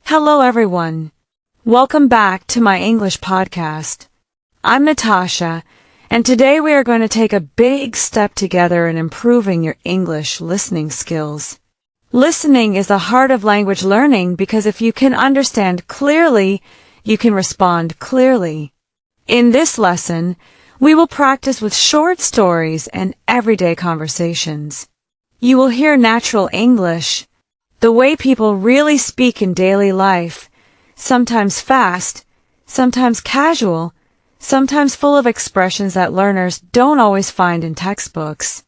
Hello everyone. Welcome back to my English podcast. I'm Natasha, and today we are going to take a big step together in improving your English listening skills. Listening is the heart of language learning because if you can understand clearly, you can respond clearly. In this lesson, we will practice with short stories and everyday conversations. You will hear natural English, the way people really speak in daily life, sometimes fast, sometimes casual, sometimes full of expressions that learners don't always find in textbooks.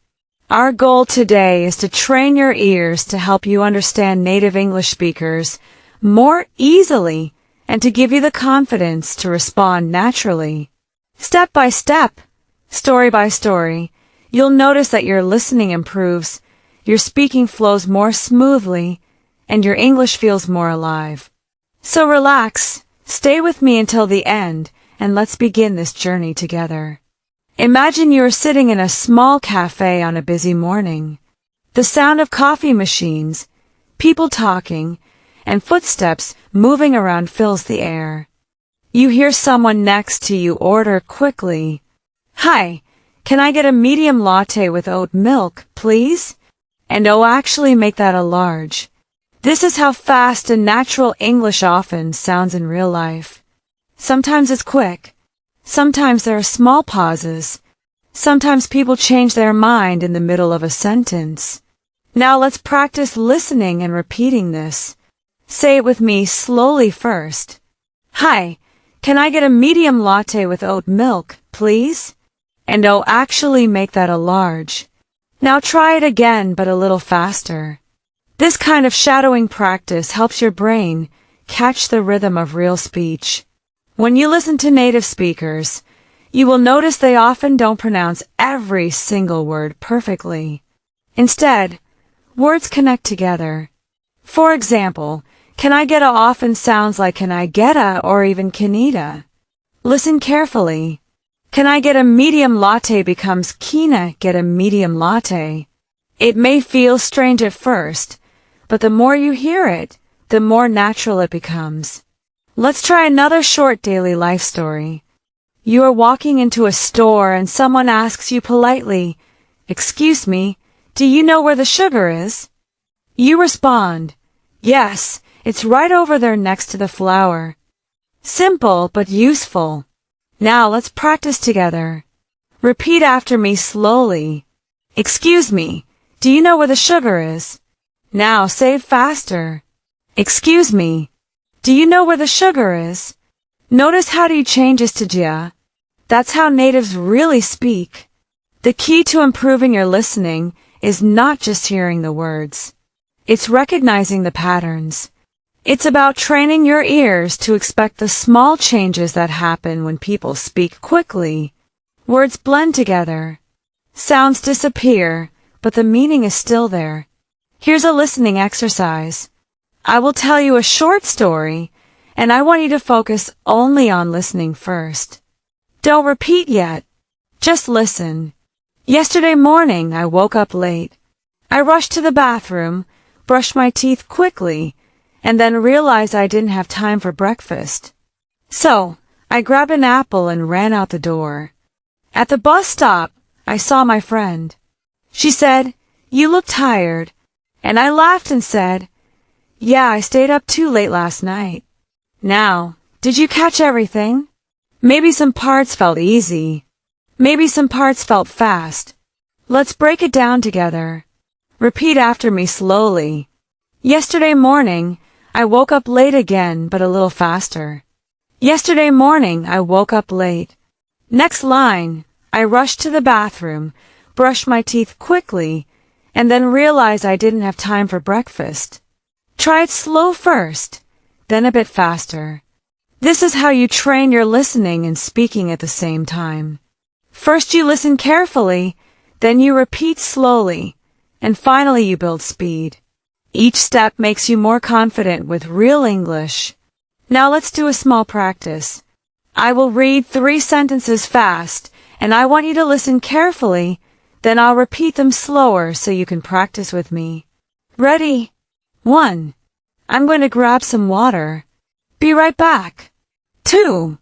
Our goal today is to train your ears to help you understand native English speakers more easily and to give you the confidence to respond naturally. Step by step, story by story, you'll notice that your listening improves, your speaking flows more smoothly, and your English feels more alive. So relax, stay with me until the end, and let's begin this journey together. Imagine you are sitting in a small cafe on a busy morning. The sound of coffee machines, people talking, and footsteps moving around fills the air. You hear someone next to you order quickly. "Hi, can I get a medium latte with oat milk, please?" And "Oh, actually make that a large." This is how fast and natural English often sounds in real life. Sometimes it's quick. Sometimes there are small pauses. Sometimes people change their mind in the middle of a sentence. Now let's practice listening and repeating this. Say it with me slowly first. "Hi, can I get a medium latte with oat milk, please?" And "Oh, actually make that a large." Now try it again, but a little faster. This kind of shadowing practice helps your brain catch the rhythm of real speech. When you listen to native speakers, you will notice they often don't pronounce every single word perfectly. Instead, words connect together. For example, "can I get a" often sounds like "can I get a" or even "can eat a." Listen carefully. "Can I get a medium latte" becomes "Kina get a medium latte." It may feel strange at first, but the more you hear it, the more natural it becomes. Let's try another short daily life story. You are walking into a store and someone asks you politely, "Excuse me, do you know where the sugar is?" You respond, "Yes, it's right over there next to the flour." Simple but useful. Now let's practice together. Repeat after me slowly. "Excuse me, do you know where the sugar is?" Now say it faster. "Excuse me, do you know where the sugar is?" Notice how you changes to "jia." That's how natives really speak. The key to improving your listening is not just hearing the words. It's recognizing the patterns. It's about training your ears to expect the small changes that happen when people speak quickly. Words blend together. Sounds disappear, but the meaning is still there. Here's a listening exercise. I will tell you a short story, and I want you to focus only on listening first. Don't repeat yet. Just listen. Yesterday morning, I woke up late. I rushed to the bathroom, brushed my teeth quickly, and then realized I didn't have time for breakfast. So, I grabbed an apple and ran out the door. At the bus stop, I saw my friend. She said, "You look tired." And I laughed and said, "Yeah, I stayed up too late last night." Now, did you catch everything? Maybe some parts felt easy. Maybe some parts felt fast. Let's break it down together. Repeat after me slowly. Yesterday morning, I woke up late again, but a little faster. Yesterday morning, I woke up late. Next line, I rushed to the bathroom, brushed my teeth quickly, and then realized I didn't have time for breakfast. Try it slow first, then a bit faster. This is how you train your listening and speaking at the same time. First you listen carefully, then you repeat slowly, and finally you build speed. Each step makes you more confident with real English. Now let's do a small practice. I will read 3 sentences fast, and I want you to listen carefully. Then I'll repeat them slower so you can practice with me. Ready? 1. I'm going to grab some water. Be right back. 2.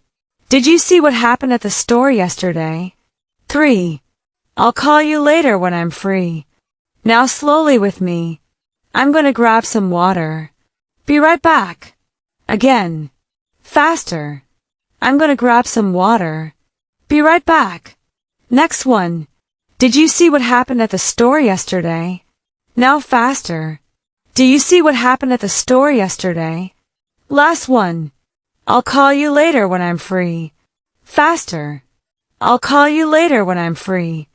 Did you see what happened at the store yesterday? 3. I'll call you later when I'm free. Now slowly with me. I'm going to grab some water. Be right back. Again. Faster. I'm going to grab some water. Be right back. Next one. Did you see what happened at the store yesterday? Now faster. Do you see what happened at the store yesterday? Last one. I'll call you later when I'm free. Faster. I'll call you later when I'm free.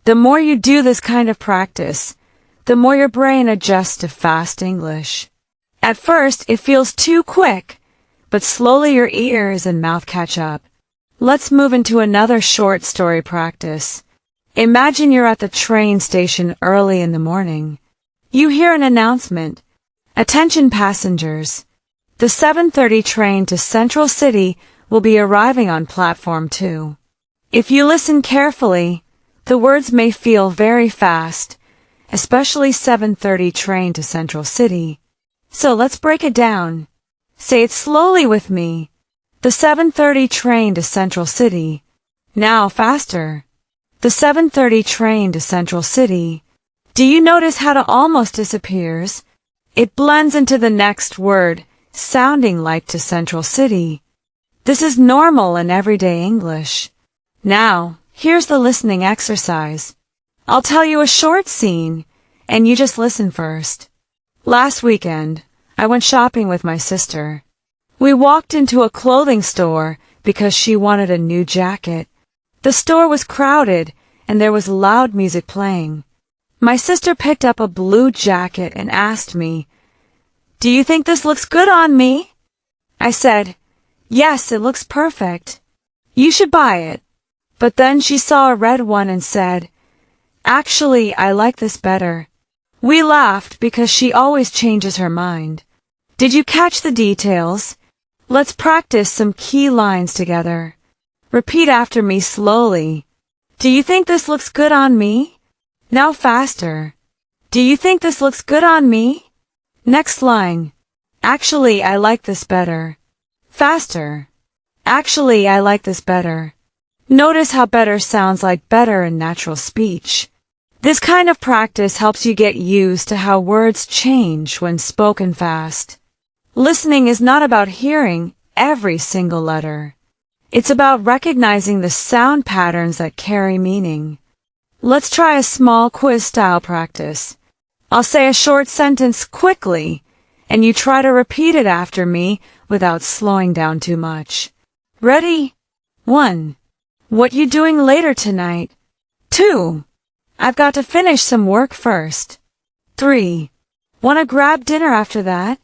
The more you do this kind of practice, the more your brain adjusts to fast English. At first, it feels too quick, but slowly your ears and mouth catch up. Let's move into another short story practice. Imagine you're at the train station early in the morning. You hear an announcement. Attention passengers. The 7:30 train to Central City will be arriving on platform 2. If you listen carefully, the words may feel very fast, especially 7:30 train to Central City. So let's break it down. Say it slowly with me. The 7:30 train to Central City. Now faster. The 7:30 train to Central City. Do you notice how it almost disappears? It blends into the next word, sounding like to Central City. This is normal in everyday English. Now, here's the listening exercise. I'll tell you a short scene, and you just listen first. Last weekend, I went shopping with my sister. We walked into a clothing store because she wanted a new jacket. The store was crowded, and there was loud music playing. My sister picked up a blue jacket and asked me, "Do you think this looks good on me?" I said, "Yes, it looks perfect. You should buy it." But then she saw a red one and said, "Actually, I like this better." We laughed because she always changes her mind. Did you catch the details? Let's practice some key lines together. Repeat after me slowly. Do you think this looks good on me? Now faster. Do you think this looks good on me? Next line. Actually, I like this better. Faster. Actually, I like this better. Notice how better sounds like better in natural speech. This kind of practice helps you get used to how words change when spoken fast. Listening is not about hearing every single letter. It's about recognizing the sound patterns that carry meaning. Let's try a small quiz-style practice. I'll say a short sentence quickly, and you try to repeat it after me without slowing down too much. Ready? 1. What you doing later tonight? 2. I've got to finish some work first. 3. Wanna grab dinner after that?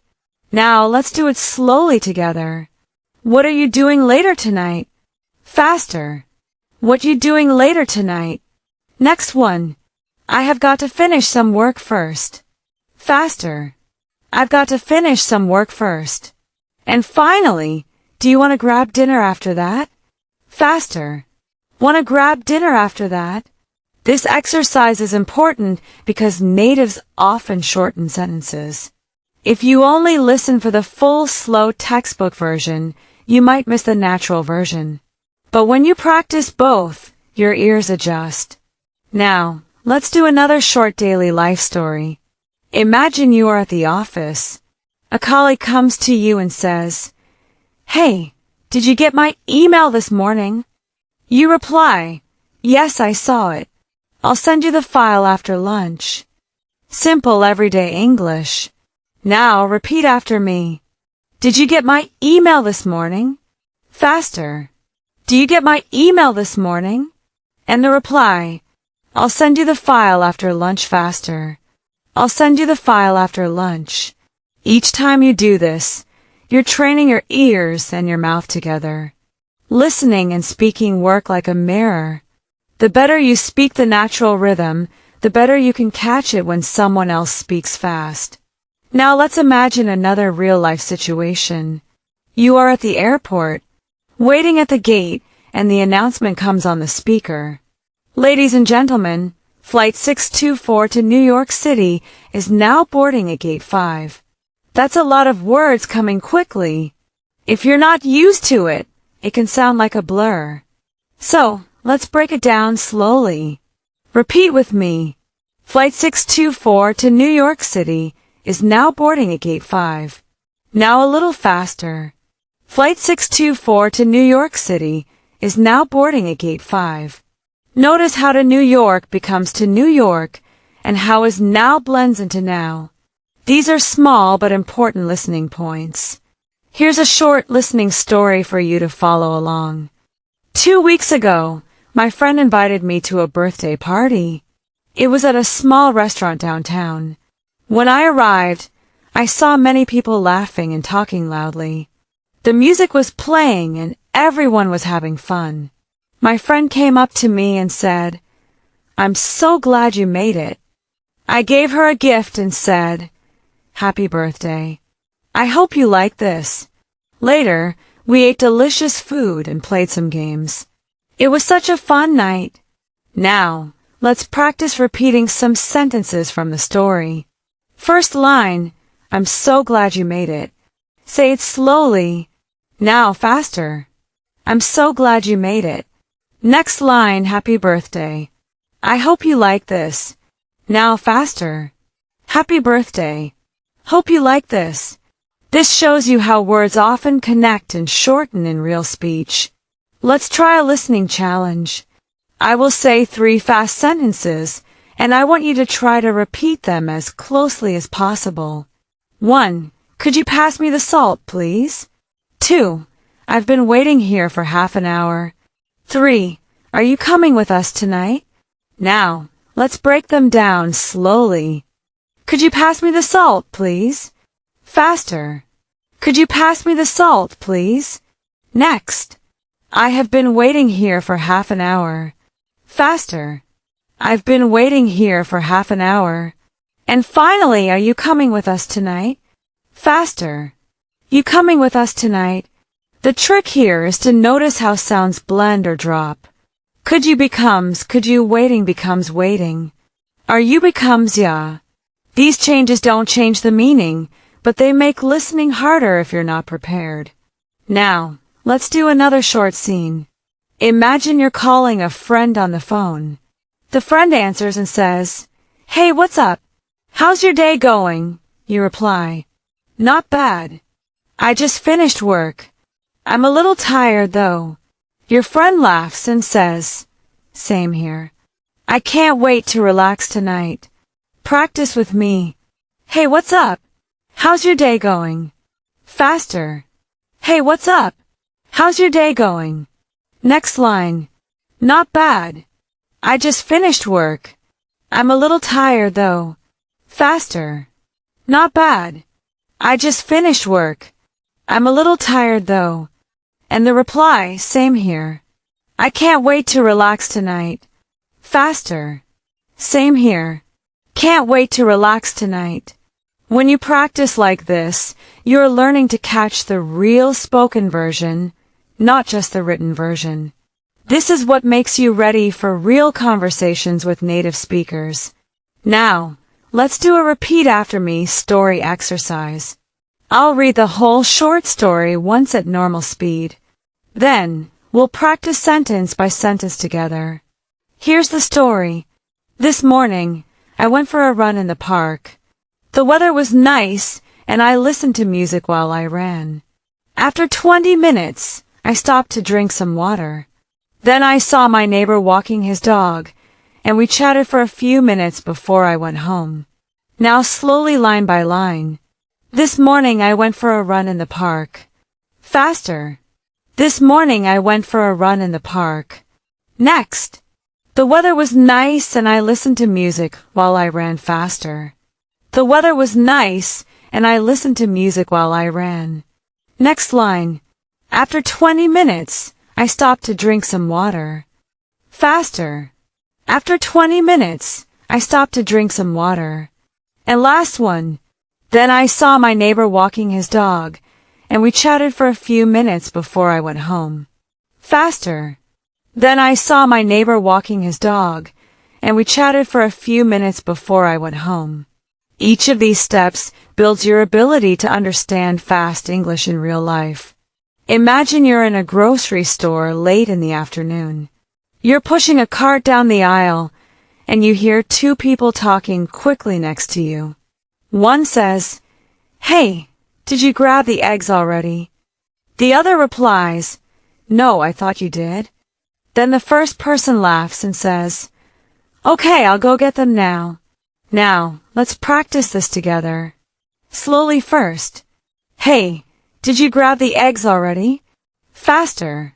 Now let's do it slowly together. What are you doing later tonight? Faster. What you doing later tonight? Next one. I have got to finish some work first. Faster. I've got to finish some work first. And finally, do you want to grab dinner after that? Faster. Want to grab dinner after that? This exercise is important because natives often shorten sentences. If you only listen for the full slow textbook version, you might miss the natural version. But when you practice both, your ears adjust. Now, let's do another short daily life story. Imagine you are at the office. A colleague comes to you and says, "Hey, did you get my email this morning?" You reply, "Yes, I saw it. I'll send you the file after lunch." Simple everyday English. Now repeat after me. Did you get my email this morning? Faster. Do you get my email this morning? And the reply, "I'll send you the file after lunch faster. I'll send you the file after lunch." Each time you do this, you're training your ears and your mouth together. Listening and speaking work like a mirror. The better you speak the natural rhythm, the better you can catch it when someone else speaks fast. Now let's imagine another real-life situation. You are at the airport, waiting at the gate, and the announcement comes on the speaker. "Ladies and gentlemen, Flight 624 to New York City is now boarding at Gate 5. That's a lot of words coming quickly. If you're not used to it, it can sound like a blur. So, let's break it down slowly. Repeat with me. Flight 624 to New York City is now boarding at Gate 5. Now a little faster. Flight 624 to New York City is now boarding at Gate 5. Notice how to New York becomes to New York and how is now blends into now. These are small but important listening points. Here's a short listening story for you to follow along. 2 weeks ago, my friend invited me to a birthday party. It was at a small restaurant downtown. When I arrived, I saw many people laughing and talking loudly. The music was playing and everyone was having fun. My friend came up to me and said, "I'm so glad you made it." I gave her a gift and said, "Happy birthday. I hope you like this." Later, we ate delicious food and played some games. It was such a fun night. Now, let's practice repeating some sentences from the story. First line, "I'm so glad you made it." Say it slowly. Now faster. "I'm so glad you made it." Next line, "Happy birthday. I hope you like this." Now faster. "Happy birthday. Hope you like this." This shows you how words often connect and shorten in real speech. Let's try a listening challenge. I will say 3 fast sentences, and I want you to try to repeat them as closely as possible. 1. Could you pass me the salt, please? 2. I've been waiting here for half an hour. 3. Are you coming with us tonight? Now, let's break them down slowly. Could you pass me the salt, please? Faster. Could you pass me the salt, please? Next. I have been waiting here for half an hour. Faster. I've been waiting here for half an hour. And finally, are you coming with us tonight? Faster. You coming with us tonight? The trick here is to notice how sounds blend or drop. Could you becomes could you, waiting becomes waiting. Are you becomes ya. These changes don't change the meaning, but they make listening harder if you're not prepared. Now, let's do another short scene. Imagine you're calling a friend on the phone. The friend answers and says, "Hey, what's up? How's your day going?" You reply, "Not bad. I just finished work. I'm a little tired though." Your friend laughs and says, "Same here. I can't wait to relax tonight. Practice with me. Hey, what's up? How's your day going?" Faster. Hey, what's up? How's your day going? Next line. Not bad. I just finished work. I'm a little tired though. Faster. Not bad. I just finished work. I'm a little tired though. And the reply, same here. I can't wait to relax tonight. Faster. Same here. Can't wait to relax tonight. When you practice like this, you're learning to catch the real spoken version, not just the written version. This is what makes you ready for real conversations with native speakers. Now, let's do a repeat after me story exercise. I'll read the whole short story once at normal speed. Then, we'll practice sentence by sentence together. Here's the story. This morning, I went for a run in the park. The weather was nice, and I listened to music while I ran. After 20 minutes, I stopped to drink some water. Then I saw my neighbor walking his dog, and we chatted for a few minutes before I went home. Now slowly line by line. This morning I went for a run in the park. Faster. This morning I went for a run in the park. Next. The weather was nice and I listened to music while I ran faster. The weather was nice and I listened to music while I ran. Next line. After 20 minutes, I stopped to drink some water. Faster. After 20 minutes, I stopped to drink some water. And last one. Then I saw my neighbor walking his dog, and we chatted for a few minutes before I went home. Faster. Then I saw my neighbor walking his dog, and we chatted for a few minutes before I went home. Each of these steps builds your ability to understand fast English in real life. Imagine you're in a grocery store late in the afternoon. You're pushing a cart down the aisle, and you hear two people talking quickly next to you. One says, "Hey, did you grab the eggs already?" The other replies, "No, I thought you did." Then the first person laughs and says, "Okay, I'll go get them now. Now, let's practice this together. Slowly first. Hey, did you grab the eggs already?" Faster.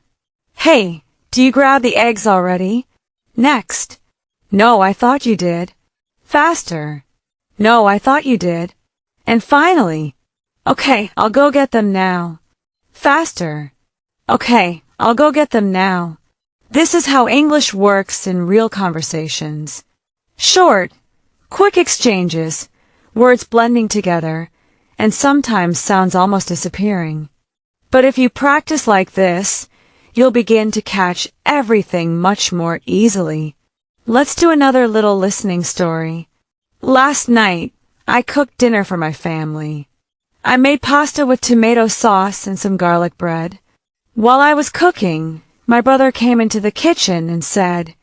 Hey, do you grab the eggs already? Next. "No, I thought you did." Faster. "No, I thought you did." And finally, "Okay, I'll go get them now." Faster. "Okay, I'll go get them now." This is how English works in real conversations. Short, quick exchanges, words blending together, and sometimes sounds almost disappearing. But if you practice like this, you'll begin to catch everything much more easily. Let's do another little listening story. Last night, I cooked dinner for my family. I made pasta with tomato sauce and some garlic bread. While I was cooking, my brother came into the kitchen and said,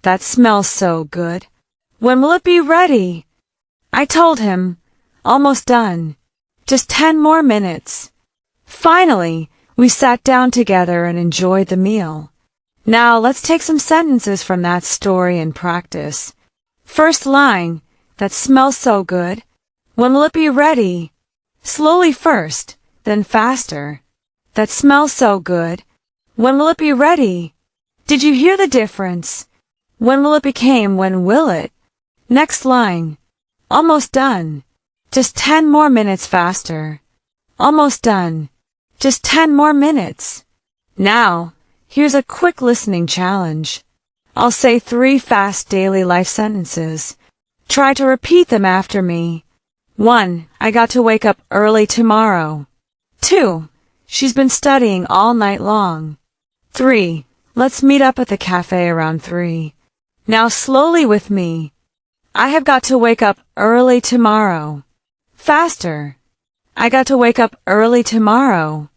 "That smells so good. When will it be ready?" I told him, "Almost done. Just 10 more minutes." Finally, we sat down together and enjoyed the meal. Now let's take some sentences from that story and practice. First line, "That smells so good. When will it be ready?" Slowly first, then faster. "That smells so good. When will it be ready?" Did you hear the difference? When will it became when will it? Next line, "Almost done. Just 10 more minutes faster." Almost done. Just 10 more minutes. Now, here's a quick listening challenge. I'll say 3 fast daily life sentences. Try to repeat them after me. 1. I got to wake up early tomorrow. 2. She's been studying all night long. 3. Let's meet up at the cafe around 3. Now slowly with me. I have got to wake up early tomorrow. Faster. I got to wake up early tomorrow.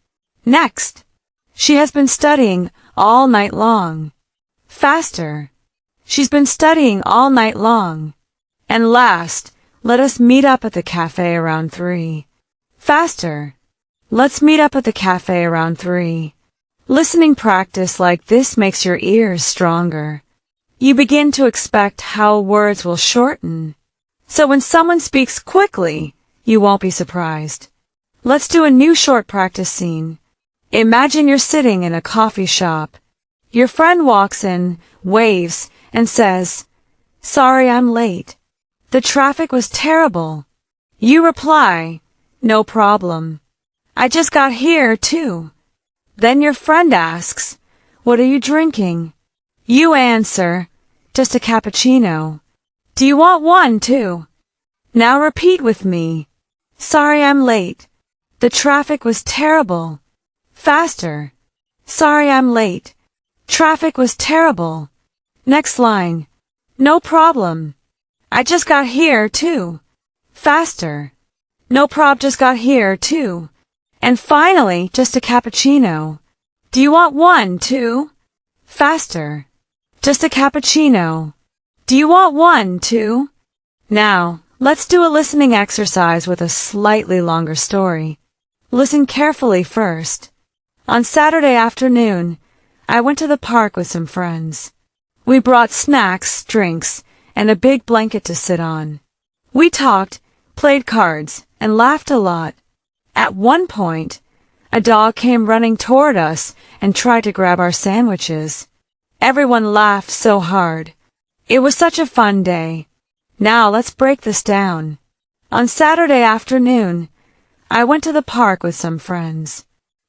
Next. She has been studying all night long. Faster. She's been studying all night long. And last, let us meet up at the cafe around 3. Faster. Let's meet up at the cafe around 3. Listening practice like this makes your ears stronger. You begin to expect how words will shorten. So when someone speaks quickly, you won't be surprised. Let's do a new short practice scene. Imagine you're sitting in a coffee shop. Your friend walks in, waves, and says, "Sorry I'm late. The traffic was terrible." You reply, "No problem. I just got here, too." Then your friend asks, "What are you drinking?" You answer, "Just a cappuccino." "Do you want one, too?" Now repeat with me. "Sorry I'm late. The traffic was terrible." Faster. "Sorry I'm late. Traffic was terrible." Next line. "No problem. I just got here, too." Faster. "No prob, just got here, too." And finally, "Just a cappuccino." "Do you want one, too?" Faster. "Just a cappuccino." "Do you want one, too?" Now, let's do a listening exercise with a slightly longer story. Listen carefully first. On Saturday afternoon, I went to the park with some friends. We brought snacks, drinks, and a big blanket to sit on. We talked, played cards, and laughed a lot. At one point, a dog came running toward us and tried to grab our sandwiches. Everyone laughed so hard. It was such a fun day. Now let's break this down. On Saturday afternoon, I went to the park with some friends.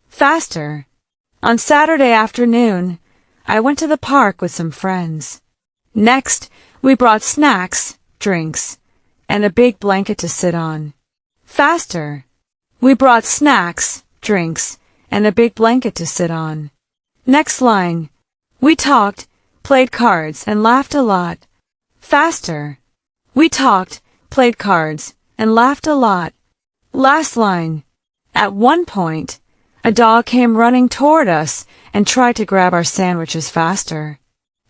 Faster. On Saturday afternoon, I went to the park with some friends. Next, we brought snacks, drinks, and a big blanket to sit on. Faster. We brought snacks, drinks, and a big blanket to sit on. Next line. We talked, played cards, and laughed a lot. Faster. We talked, played cards, and laughed a lot. Last line. At one point, a dog came running toward us and tried to grab our sandwiches faster.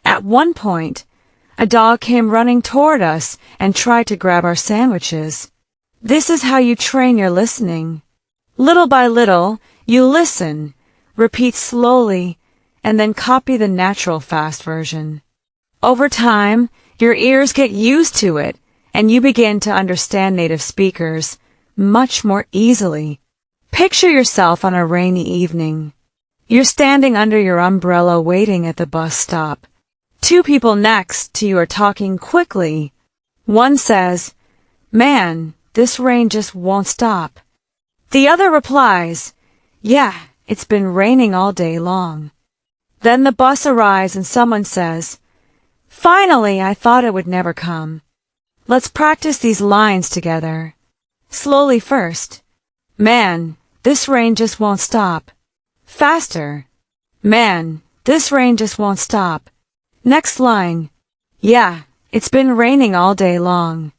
At one point, a dog came running toward us and tried to grab our sandwiches. This is how you train your listening. Little by little, you listen, repeat slowly, and then copy the natural fast version. Over time, your ears get used to it, and you begin to understand native speakers much more easily. Picture yourself on a rainy evening. You're standing under your umbrella waiting at the bus stop. Two people next to you are talking quickly. One says, "Man, this rain just won't stop." The other replies, "Yeah, it's been raining all day long." Then the bus arrives and someone says, "Finally, I thought it would never come." Let's practice these lines together. Slowly first. "Man, this rain just won't stop." Faster. "Man, this rain just won't stop." Next line. "Yeah, it's been raining all day long."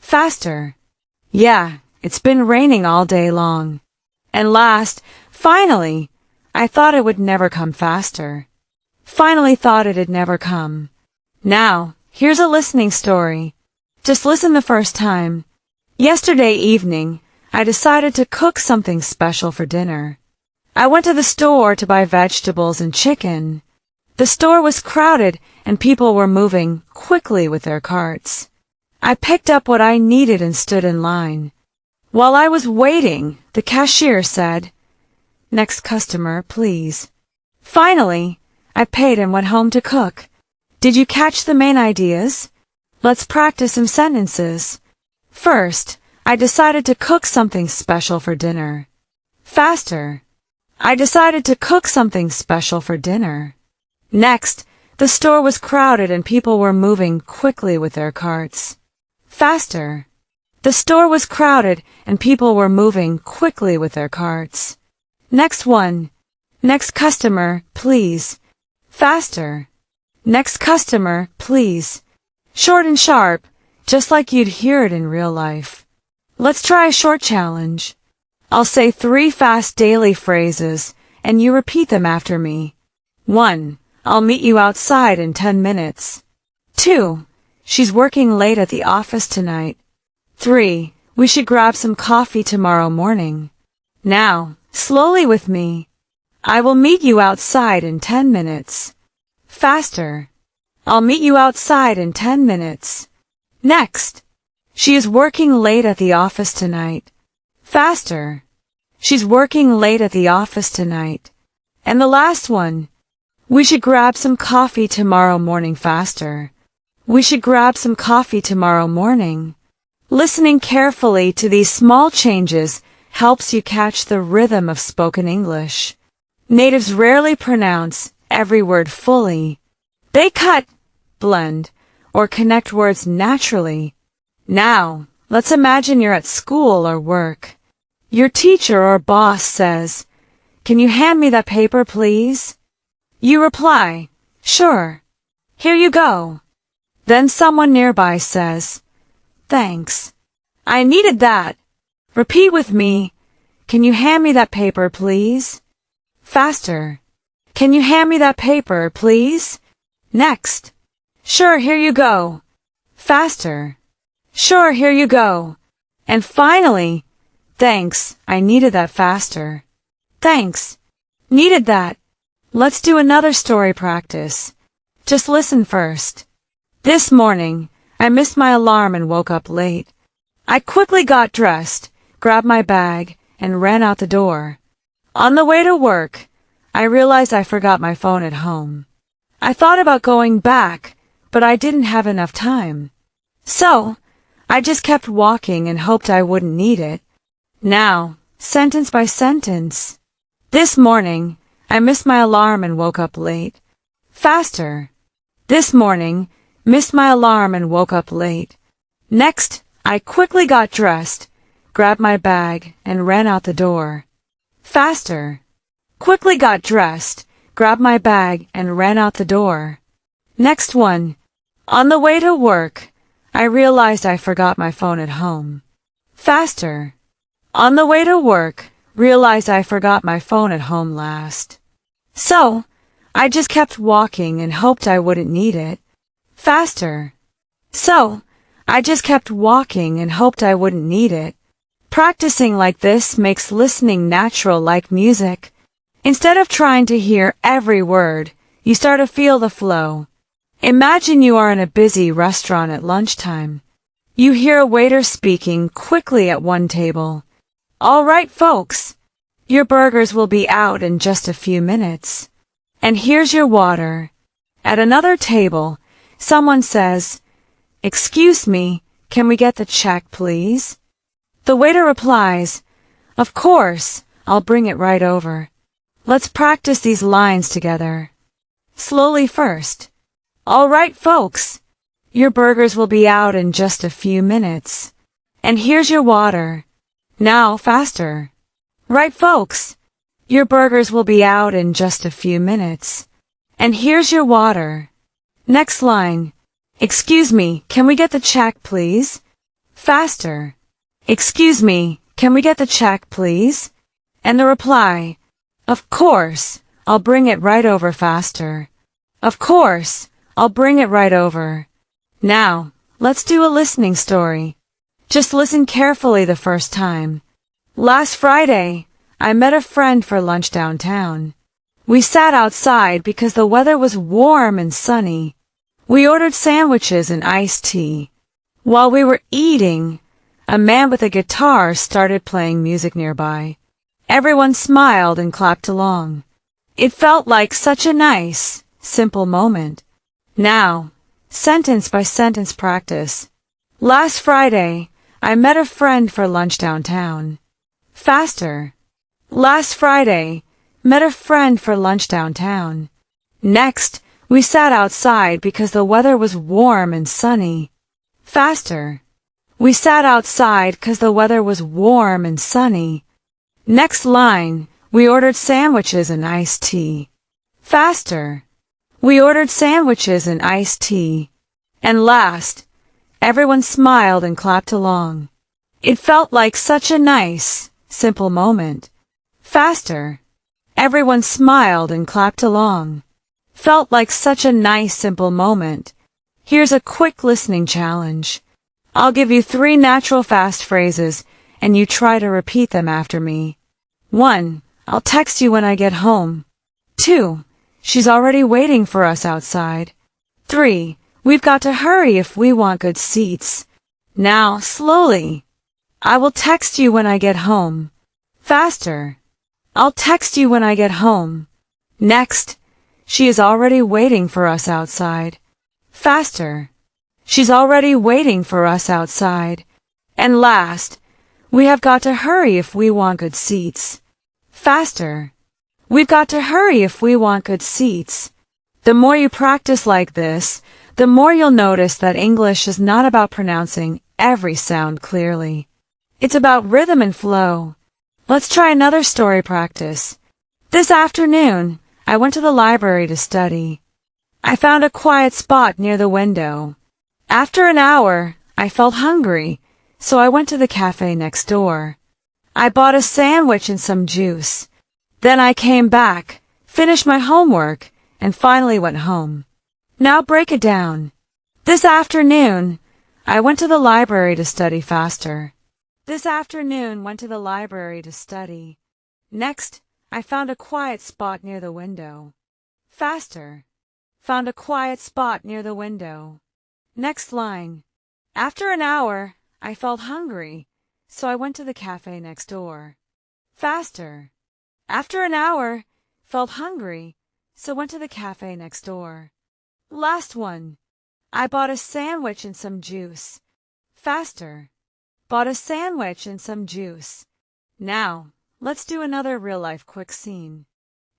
Faster. "Yeah, it's been raining all day long." And last, "Finally, I thought it would never come." Faster. "Finally thought it'd never come." Now, here's a listening story. Just listen the first time. Yesterday evening, I decided to cook something special for dinner. I went to the store to buy vegetables and chicken. The store was crowded and people were moving quickly with their carts. I picked up what I needed and stood in line. While I was waiting, the cashier said, "Next customer, please." Finally, I paid and went home to cook. Did you catch the main ideas? Let's practice some sentences. First, I decided to cook something special for dinner. Faster. I decided to cook something special for dinner. Next, the store was crowded and people were moving quickly with their carts. Faster. The store was crowded and people were moving quickly with their carts. Next one. Next customer, please. Faster. Next customer, please. Short and sharp, just like you'd hear it in real life. Let's try a short challenge. I'll say 3 fast daily phrases, and you repeat them after me. 1. I'll meet you outside in 10 minutes. 2. She's working late at the office tonight. 3. We should grab some coffee tomorrow morning. Now, slowly with me. I will meet you outside in 10 minutes. Faster. I'll meet you outside in 10 minutes. Next. She is working late at the office tonight. Faster. She's working late at the office tonight. And the last one. We should grab some coffee tomorrow morning. Faster. We should grab some coffee tomorrow morning. Listening carefully to these small changes helps you catch the rhythm of spoken English. Natives rarely pronounce every word fully. They cut, blend, or connect words naturally. Now, let's imagine you're at school or work. Your teacher or boss says, "Can you hand me that paper, please?" You reply, "Sure. Here you go." Then someone nearby says, "Thanks. I needed that." Repeat with me, "Can you hand me that paper, please?" Faster. "Can you hand me that paper, please?" Next. "Sure, here you go." Faster. "Sure, here you go." And finally, "Thanks, I needed that." Faster. "Thanks. Needed that." Let's do another story practice. Just listen first. This morning, I missed my alarm and woke up late. I quickly got dressed, grabbed my bag, and ran out the door. On the way to work, I realized I forgot my phone at home. I thought about going back, but I didn't have enough time. So, I just kept walking and hoped I wouldn't need it. Now, sentence by sentence. This morning, I missed my alarm and woke up late. Faster. This morning, missed my alarm and woke up late. Next, I quickly got dressed, grabbed my bag, and ran out the door. Faster. Quickly got dressed, grabbed my bag, and ran out the door. Next one. On the way to work, I realized I forgot my phone at home. Faster. On the way to work, realized I forgot my phone at home last. So, I just kept walking and hoped I wouldn't need it. Faster. So, I just kept walking and hoped I wouldn't need it. Practicing like this makes listening natural like music. Instead of trying to hear every word, you start to feel the flow. Imagine you are in a busy restaurant at lunchtime. You hear a waiter speaking quickly at one table. "All right, folks. Your burgers will be out in just a few minutes. And here's your water." At another table, someone says, "Excuse me, can we get the check, please?" The waiter replies, "Of course, I'll bring it right over." Let's practice these lines together. Slowly first. "All right, folks. Your burgers will be out in just a few minutes. And here's your water." Now faster. "Right, folks. Your burgers will be out in just a few minutes. And here's your water." Next line. "Excuse me, can we get the check, please?" Faster. "Excuse me, can we get the check, please?" And the reply, "Of course, I'll bring it right over." Faster. "Of course, I'll bring it right over." Now, let's do a listening story. Just listen carefully the first time. Last Friday, I met a friend for lunch downtown. We sat outside because the weather was warm and sunny. We ordered sandwiches and iced tea. While we were eating, a man with a guitar started playing music nearby. Everyone smiled and clapped along. It felt like such a nice, simple moment. Now, sentence by sentence practice. Last Friday, I met a friend for lunch downtown. Faster. Last Friday, met a friend for lunch downtown. Next, we sat outside because the weather was warm and sunny. Faster. We sat outside 'cause the weather was warm and sunny. Next line, we ordered sandwiches and iced tea. Faster. We ordered sandwiches and iced tea. And last, everyone smiled and clapped along. It felt like such a nice, simple moment. Faster. Everyone smiled and clapped along. Felt like such a nice, simple moment. Here's a quick listening challenge. I'll give you 3 natural fast phrases, and you try to repeat them after me. 1. I'll text you when I get home. 2. She's already waiting for us outside. 3. We've got to hurry if we want good seats. Now, slowly. I will text you when I get home. Faster. I'll text you when I get home. Next. She is already waiting for us outside. Faster. She's already waiting for us outside. And last, we have got to hurry if we want good seats. Faster. We've got to hurry if we want good seats. The more you practice like this, the more you'll notice that English is not about pronouncing every sound clearly. It's about rhythm and flow. Let's try another story practice. This afternoon, I went to the library to study. I found a quiet spot near the window. After an hour, I felt hungry, so I went to the café next door. I bought a sandwich and some juice. Then I came back, finished my homework, and finally went home. Now break it down. This afternoon, I went to the library to study. Faster. This afternoon went to the library to study. Next, I found a quiet spot near the window. Faster. Found a quiet spot near the window. Next line. After an hour, I felt hungry, so I went to the cafe next door. Faster. After an hour, felt hungry, so went to the cafe next door. Last one. I bought a sandwich and some juice. Faster. Bought a sandwich and some juice. Now, let's do another real-life quick scene.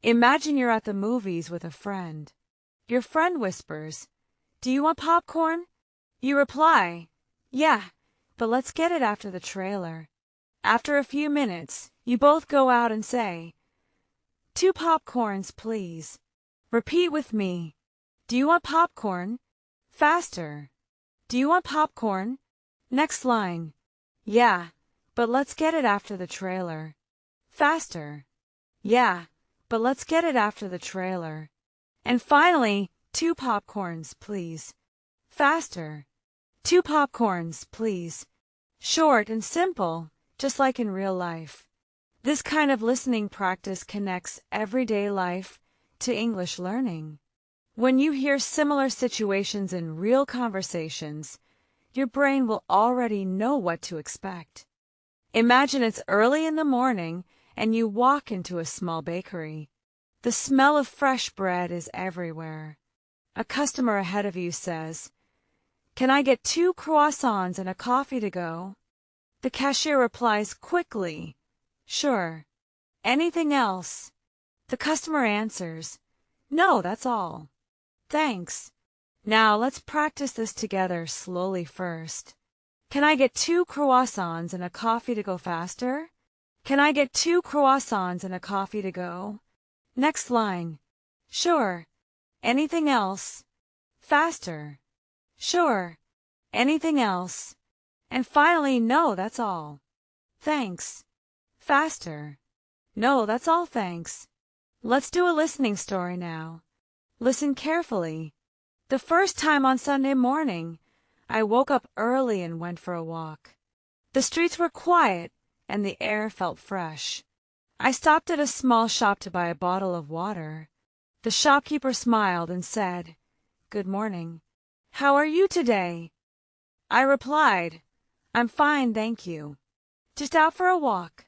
Imagine you're at the movies with a friend. Your friend whispers, "Do you want popcorn?" You reply, "Yeah, but let's get it after the trailer." After a few minutes, you both go out and say, "2 popcorns, please." Repeat with me. Do you want popcorn? Faster. Do you want popcorn? Next line. Yeah, but let's get it after the trailer. Faster. Yeah, but let's get it after the trailer. And finally, 2 popcorns, please. Faster. 2 popcorns, please. Short and simple, just like in real life. This kind of listening practice connects everyday life to English learning. When you hear similar situations in real conversations, your brain will already know what to expect. Imagine it's early in the morning and you walk into a small bakery. The smell of fresh bread is everywhere. A customer ahead of you says, "Can I get 2 croissants and a coffee to go?" The cashier replies quickly, "Sure. Anything else?" The customer answers, "No, that's all. Thanks." Now let's practice this together slowly first. Can I get 2 croissants and a coffee to go faster? Can I get 2 croissants and a coffee to go? Next line. Sure. Anything else? Faster. Sure. Anything else? And finally, no, that's all. Thanks. Faster. No, that's all, thanks. Let's do a listening story now. Listen carefully. The first time on Sunday morning, I woke up early and went for a walk. The streets were quiet and the air felt fresh. I stopped at a small shop to buy a bottle of water. The shopkeeper smiled and said, "Good morning. How are you today?" I replied, "I'm fine, thank you. Just out for a walk."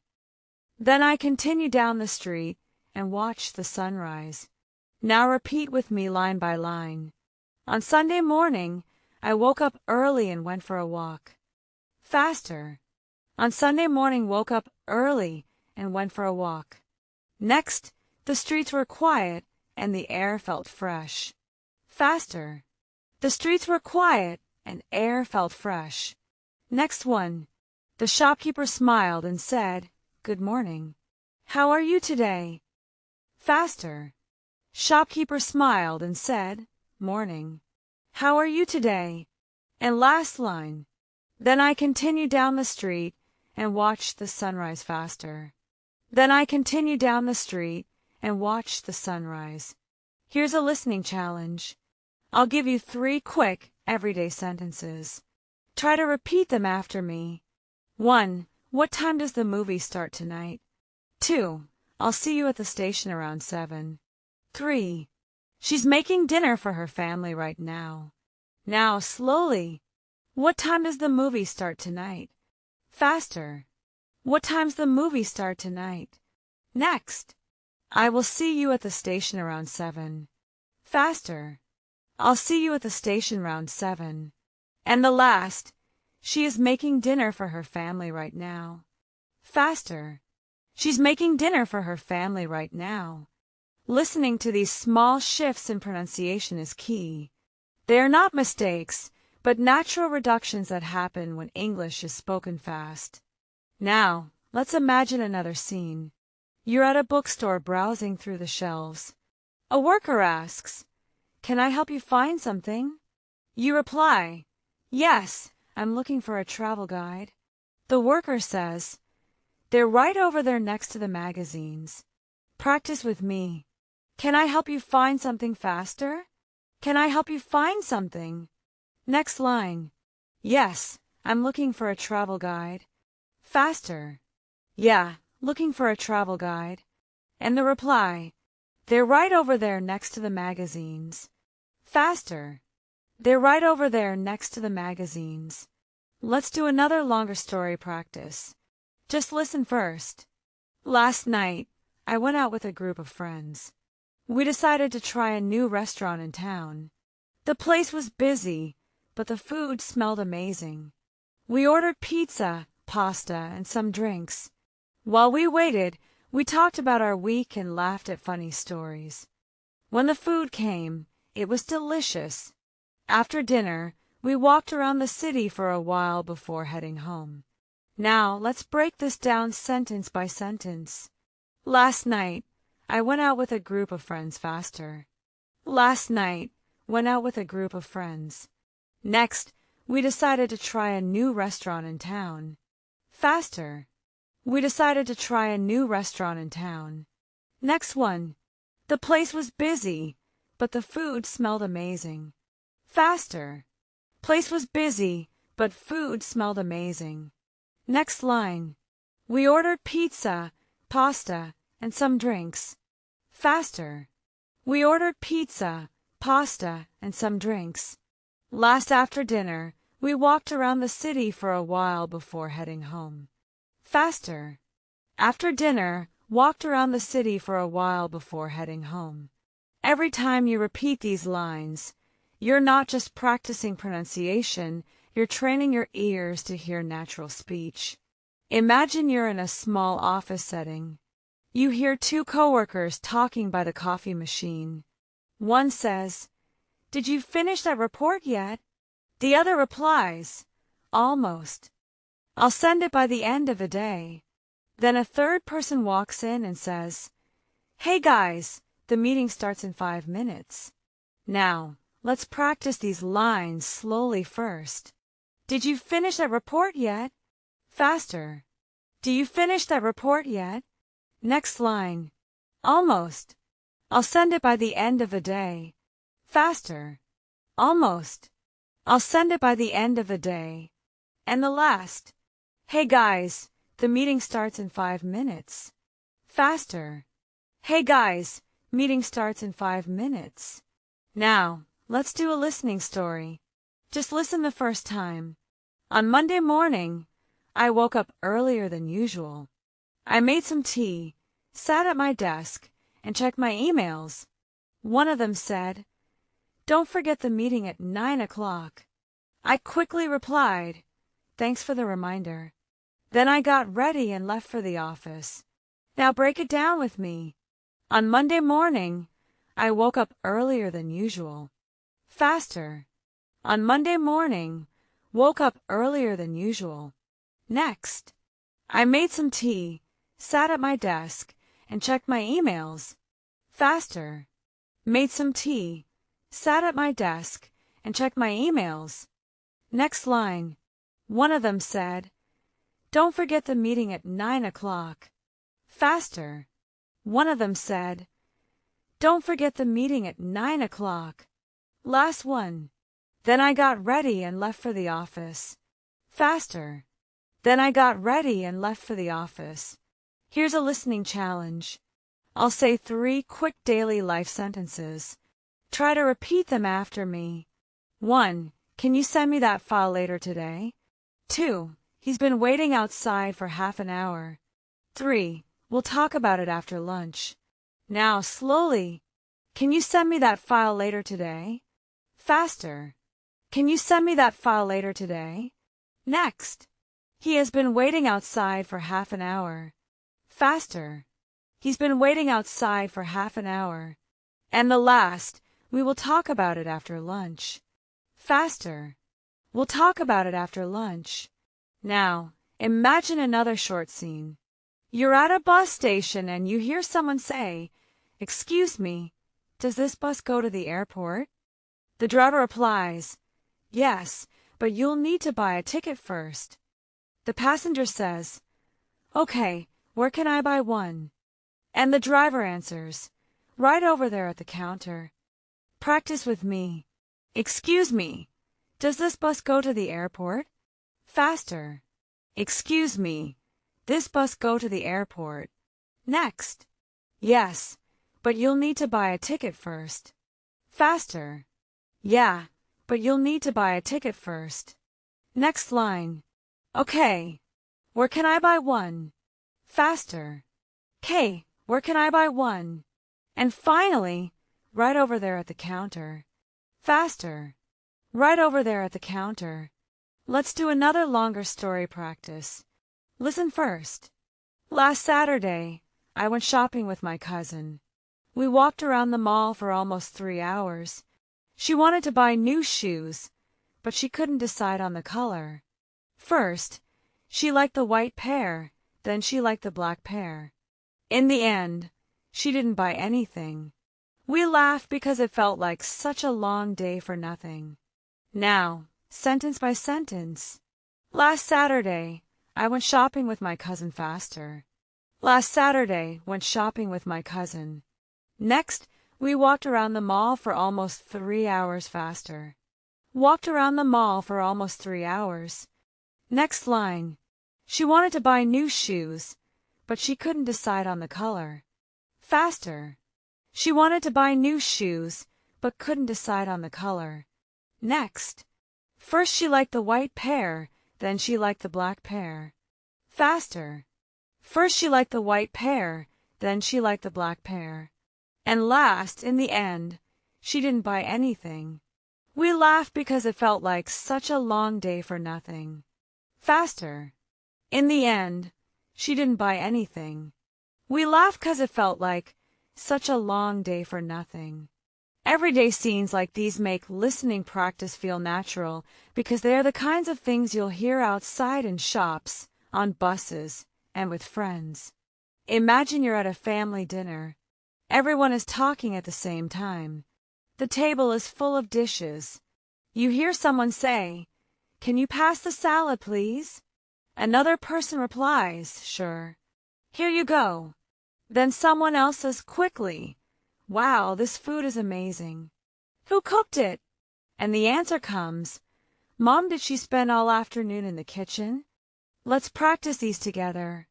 Then I continued down the street and watched the sunrise. Now repeat with me line by line. On Sunday morning, I woke up early and went for a walk. Faster. On Sunday morning, woke up early and went for a walk. Next, the streets were quiet and the air felt fresh. Faster. The streets were quiet and air felt fresh. Next one. The shopkeeper smiled and said, "Good morning. How are you today?" Faster. Shopkeeper smiled and said, "Morning. How are you today?" And last line. Then I continued down the street and watched the sunrise faster. Then I continued down the street and watched the sunrise. Here's a listening challenge. I'll give you 3 quick, everyday sentences. Try to repeat them after me. 1. What time does the movie start tonight? 2. I'll see you at the station around 7. 3. She's making dinner for her family right now. Now, slowly. What time does the movie start tonight? Faster. What time's the movie start tonight? Next. I will see you at the station around 7. Faster. I'll see you at the station around 7. And the last. She is making dinner for her family right now. Faster. She's making dinner for her family right now. Listening to these small shifts in pronunciation is key. They are not mistakes, but natural reductions that happen when English is spoken fast. Now, let's imagine another scene. You're at a bookstore browsing through the shelves. A worker asks, "Can I help you find something?" You reply, "Yes, I'm looking for a travel guide." The worker says, "They're right over there next to the magazines." Practice with me. Can I help you find something faster? Can I help you find something? Next line. Yes, I'm looking for a travel guide. Faster. Yeah, looking for a travel guide. And the reply. They're right over there next to the magazines. Faster. They're right over there next to the magazines. Let's do another longer story practice. Just listen first. Last night, I went out with a group of friends. We decided to try a new restaurant in town. The place was busy, but the food smelled amazing. We ordered pizza, pasta, and some drinks. While we waited, we talked about our week and laughed at funny stories. When the food came, it was delicious. After dinner, we walked around the city for a while before heading home. Now, let's break this down sentence by sentence. Last night, I went out with a group of friends. Faster. Last night, went out with a group of friends. Next, We decided to try a new restaurant in town. Faster. We decided to try a new restaurant in town. Next one. The place was busy, but the food smelled amazing. Faster. Place was busy, but food smelled amazing. Next line. We ordered pizza, pasta, and some drinks. Faster. We ordered pizza, pasta, and some drinks. Last after dinner, we walked around the city for a while before heading home. Faster. After dinner, walked around the city for a while before heading home. Every time you repeat these lines, you're not just practicing pronunciation, you're training your ears to hear natural speech. Imagine you're in a small office setting. You hear two coworkers talking by the coffee machine. One says, "Did you finish that report yet?" The other replies, "Almost. I'll send it by the end of the day." Then a third person walks in and says, "Hey guys, the meeting starts in 5 minutes. Now, let's practice these lines slowly first. Did you finish that report yet?" Faster. "Do you finish that report yet?" Next line. "Almost. I'll send it by the end of the day." Faster. "Almost. I'll send it by the end of the day." And the last. "Hey guys, the meeting starts in 5 minutes. Faster. "Hey guys, meeting starts in 5 minutes. Now, let's do a listening story. Just listen the first time. On Monday morning, I woke up earlier than usual. I made some tea, sat at my desk, and checked my emails. One of them said, "Don't forget the meeting at 9 o'clock. I quickly replied, "Thanks for the reminder." Then I got ready and left for the office. Now break it down with me. On Monday morning, I woke up earlier than usual. Faster. On Monday morning, woke up earlier than usual. Next. I made some tea, sat at my desk, and checked my emails. Faster. Made some tea, sat at my desk, and checked my emails. Next line. One of them said, "Don't forget the meeting at 9 o'clock. Faster. One of them said, "Don't forget the meeting at 9 o'clock. Last one. Then I got ready and left for the office. Faster. Then I got ready and left for the office. Here's a listening challenge. I'll say 3 quick daily life sentences. Try to repeat them after me. 1. Can you send me that file later today? 2. He's been waiting outside for half an hour. 3. We'll talk about it after lunch. Now, slowly. Can you send me that file later today? Faster. Can you send me that file later today? Next. He has been waiting outside for half an hour. Faster. He's been waiting outside for half an hour. And the last, we will talk about it after lunch. Faster. We'll talk about it after lunch. Now, imagine another short scene. You're at a bus station and you hear someone say, "Excuse me, does this bus go to the airport?" The driver replies, "Yes, but you'll need to buy a ticket first." The passenger says, "Okay, where can I buy one?" And the driver answers, "Right over there at the counter." Practice with me. Excuse me, does this bus go to the airport? Faster. Excuse me, this bus go to the airport? Next. Yes, but you'll need to buy a ticket first. Faster. Yeah, but you'll need to buy a ticket first. Next line. Okay, where can I buy one? Faster. "K, where can I buy one?" And finally, right over there at the counter. Faster. Right over there at the counter. Let's do another longer story practice. Listen first. Last Saturday, I went shopping with my cousin. We walked around the mall for almost 3 hours. She wanted to buy new shoes, but she couldn't decide on the color. First, she liked the white pair, then she liked the black pair. In the end, she didn't buy anything. We laughed because it felt like such a long day for nothing. Now, sentence by sentence. Last Saturday, I went shopping with my cousin faster. Last Saturday, went shopping with my cousin. Next, we walked around the mall for almost 3 hours faster. Walked around the mall for almost 3 hours. Next line. She wanted to buy new shoes, but she couldn't decide on the color. Faster. She wanted to buy new shoes, but couldn't decide on the color. Next. First she liked the white pair, then she liked the black pair. Faster. First she liked the white pair, then she liked the black pair. And last, in the end, she didn't buy anything. We laughed because it felt like such a long day for nothing. Faster. In the end, she didn't buy anything. We laughed because it felt like such a long day for nothing. Everyday scenes like these make listening practice feel natural because they are the kinds of things you'll hear outside in shops, on buses, and with friends. Imagine you're at a family dinner. Everyone is talking at the same time. The table is full of dishes. You hear someone say, "Can you pass the salad, please?" Another person replies, "Sure. Here you go." Then someone else says quickly, "Wow, this food is amazing. Who cooked it?" And the answer comes, "Mom, did she spend all afternoon in the kitchen?" Let's practice these together.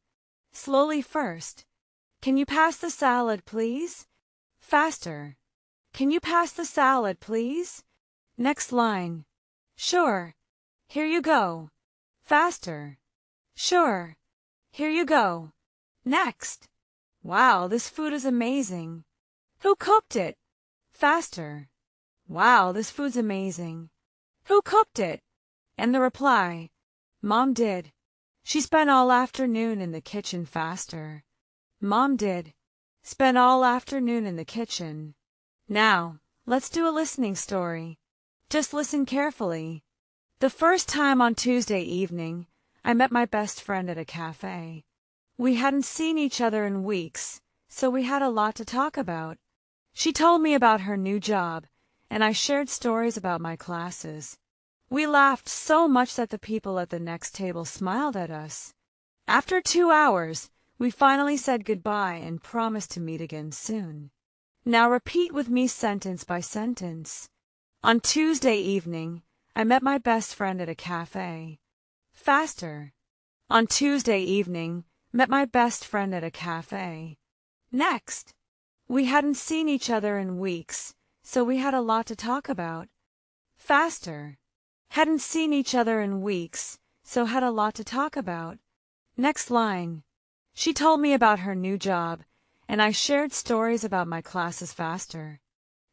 Slowly first. Can you pass the salad, please? Faster. Can you pass the salad, please? Next line. Sure. Here you go. Faster. Sure. Here you go. Next. Wow, this food is amazing. Who cooked it? Faster. Wow, this food's amazing. Who cooked it? And the reply, Mom did. She spent all afternoon in the kitchen. Faster. Mom did. Spent all afternoon in the kitchen. Now, let's do a listening story. Just listen carefully. The first time on Tuesday evening, I met my best friend at a café. We hadn't seen each other in weeks, so we had a lot to talk about. She told me about her new job, and I shared stories about my classes. We laughed so much that the people at the next table smiled at us. After 2 hours, we finally said goodbye and promised to meet again soon. Now repeat with me sentence by sentence. On Tuesday evening, I met my best friend at a café. Faster. On Tuesday evening, met my best friend at a café. Next. We hadn't seen each other in weeks, so we had a lot to talk about. Faster. Hadn't seen each other in weeks, so had a lot to talk about. Next line. She told me about her new job, and I shared stories about my classes. Faster.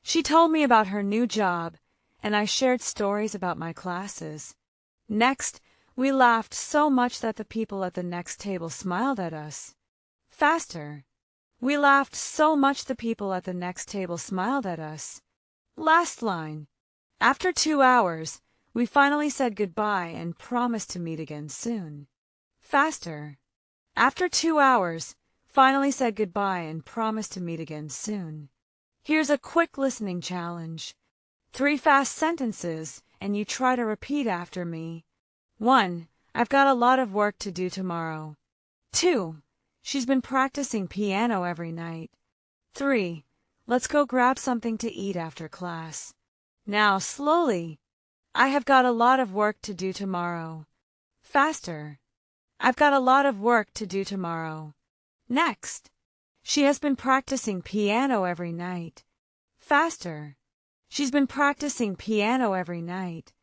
She told me about her new job, and I shared stories about my classes. Next, we laughed so much that the people at the next table smiled at us. Faster. We laughed so much the people at the next table smiled at us. Last line. After 2 hours, we finally said goodbye and promised to meet again soon. Faster. After 2 hours, finally said goodbye and promised to meet again soon. Here's a quick listening challenge. 3 fast sentences, and you try to repeat after me. 1. I've got a lot of work to do tomorrow. 2. She's been practicing piano every night. 3. Let's go grab something to eat after class. Now, slowly. I have got a lot of work to do tomorrow. Faster. I've got a lot of work to do tomorrow. Next. She has been practicing piano every night. Faster. She's been practicing piano every night.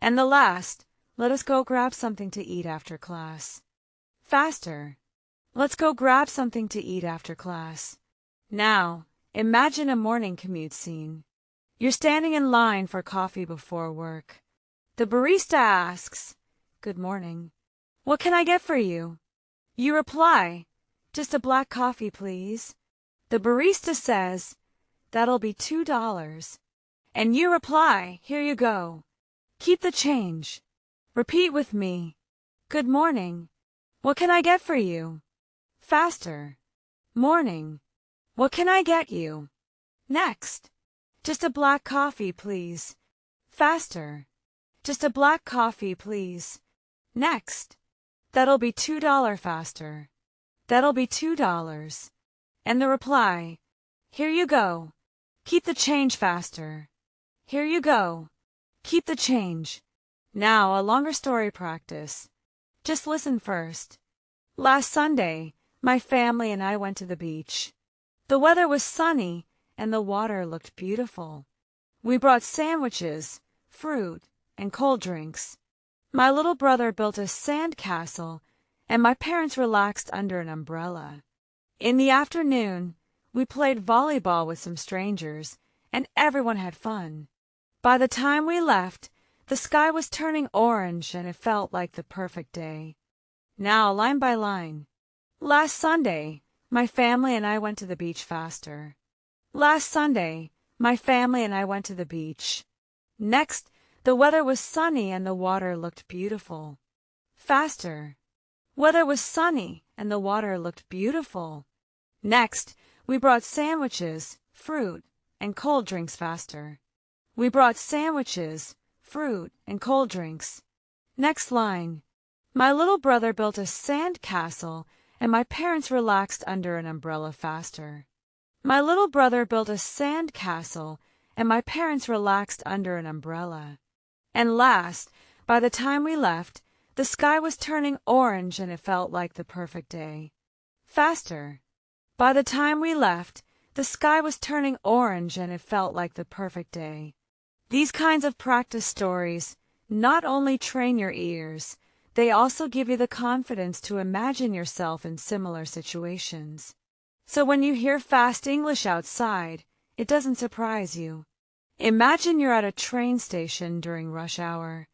And the last, let us go grab something to eat after class. Faster. Let's go grab something to eat after class. Now, imagine a morning commute scene. You're standing in line for coffee before work. The barista asks, "Good morning. What can I get for you?" You reply, "Just a black coffee, please." The barista says, "That'll be $2. And you reply, "Here you go. Keep the change." Repeat with me. Good morning. What can I get for you? Faster. Morning. What can I get you? Next. Just a black coffee, please. Faster. Just a black coffee, please. Next. That'll be $2 faster. That'll be $2. And the reply, here you go. Keep the change faster. Here you go. Keep the change. Now, a longer story practice. Just listen first. Last Sunday, my family and I went to the beach. The weather was sunny and the water looked beautiful. We brought sandwiches, fruit, and cold drinks. My little brother built a sand castle and my parents relaxed under an umbrella. In the afternoon, we played volleyball with some strangers and everyone had fun. By the time we left, the sky was turning orange and it felt like the perfect day. Now, line by line. Last Sunday, my family and I went to the beach faster. Last Sunday, my family and I went to the beach. Next, the weather was sunny and the water looked beautiful. Faster. Weather was sunny and the water looked beautiful. Next, we brought sandwiches, fruit, and cold drinks faster. We brought sandwiches, fruit, and cold drinks. Next line. My little brother built a sand castle and my parents relaxed under an umbrella faster. My little brother built a sand castle and my parents relaxed under an umbrella. And last, by the time we left, the sky was turning orange and it felt like the perfect day. Faster. By the time we left, the sky was turning orange and it felt like the perfect day. These kinds of practice stories not only train your ears, they also give you the confidence to imagine yourself in similar situations. So when you hear fast English outside, it doesn't surprise you. Imagine you're at a train station during rush hour.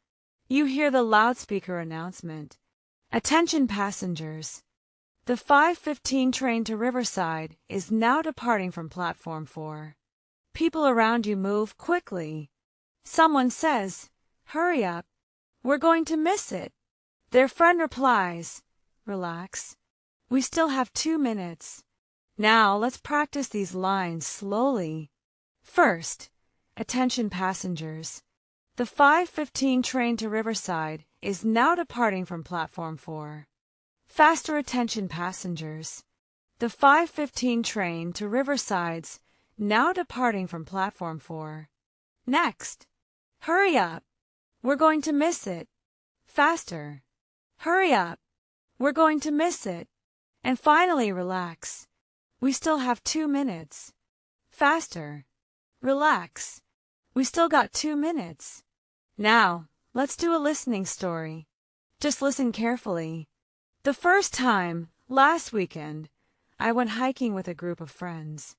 You hear the loudspeaker announcement, "Attention passengers. The 5:15 train to Riverside is now departing from platform 4. People around you move quickly. Someone says, 'Hurry up. We're going to miss it.' Their friend replies, 'Relax. We still have 2 minutes.' Now let's practice these lines slowly. First, attention passengers. The 5:15 train to Riverside is now departing from platform 4. Faster, attention passengers. The 5:15 train to Riverside's now departing from platform 4. Next, hurry up. We're going to miss it. Faster. Hurry up. We're going to miss it. And finally, relax. We still have 2 minutes. Faster. Relax. We still got 2 minutes. Now, let's do a listening story. Just listen carefully. The first time, last weekend, I went hiking with a group of friends.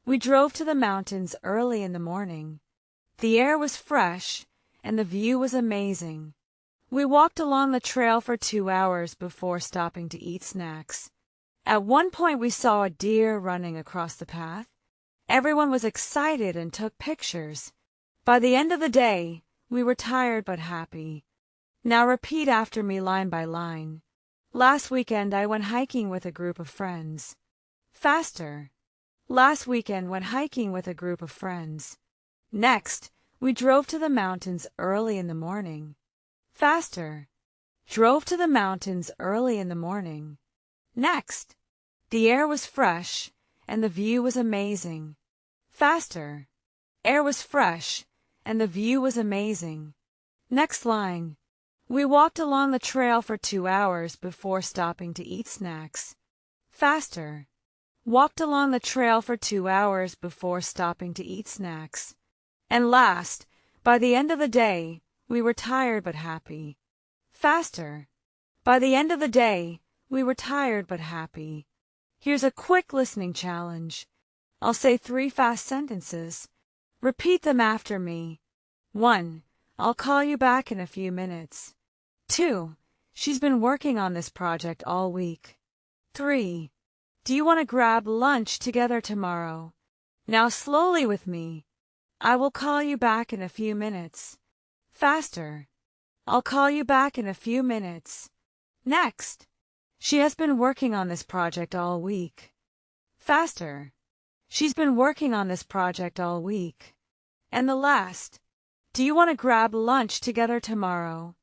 We drove to the mountains early in the morning. The air was fresh, and the view was amazing. We walked along the trail for 2 hours before stopping to eat snacks. At one point we saw a deer running across the path. Everyone was excited and took pictures. By the end of the day, we were tired but happy. Now repeat after me line by line. Last weekend I went hiking with a group of friends. Faster. Last weekend went hiking with a group of friends. Next, we drove to the mountains early in the morning. Faster. Drove to the mountains early in the morning. Next, the air was fresh and the view was amazing. Faster. Air was fresh and the view was amazing. Next line. We walked along the trail for 2 hours before stopping to eat snacks. Faster. Walked along the trail for 2 hours before stopping to eat snacks. And last, by the end of the day, we were tired but happy. Faster. By the end of the day, we were tired but happy. Here's a quick listening challenge. I'll say 3 fast sentences. Repeat them after me. 1. I'll call you back in a few minutes. 2. She's been working on this project all week. 3. Do you want to grab lunch together tomorrow? Now slowly with me. I will call you back in a few minutes. Faster. I'll call you back in a few minutes. Next. She has been working on this project all week. Faster. She's been working on this project all week. And the last. Do you want to grab lunch together tomorrow?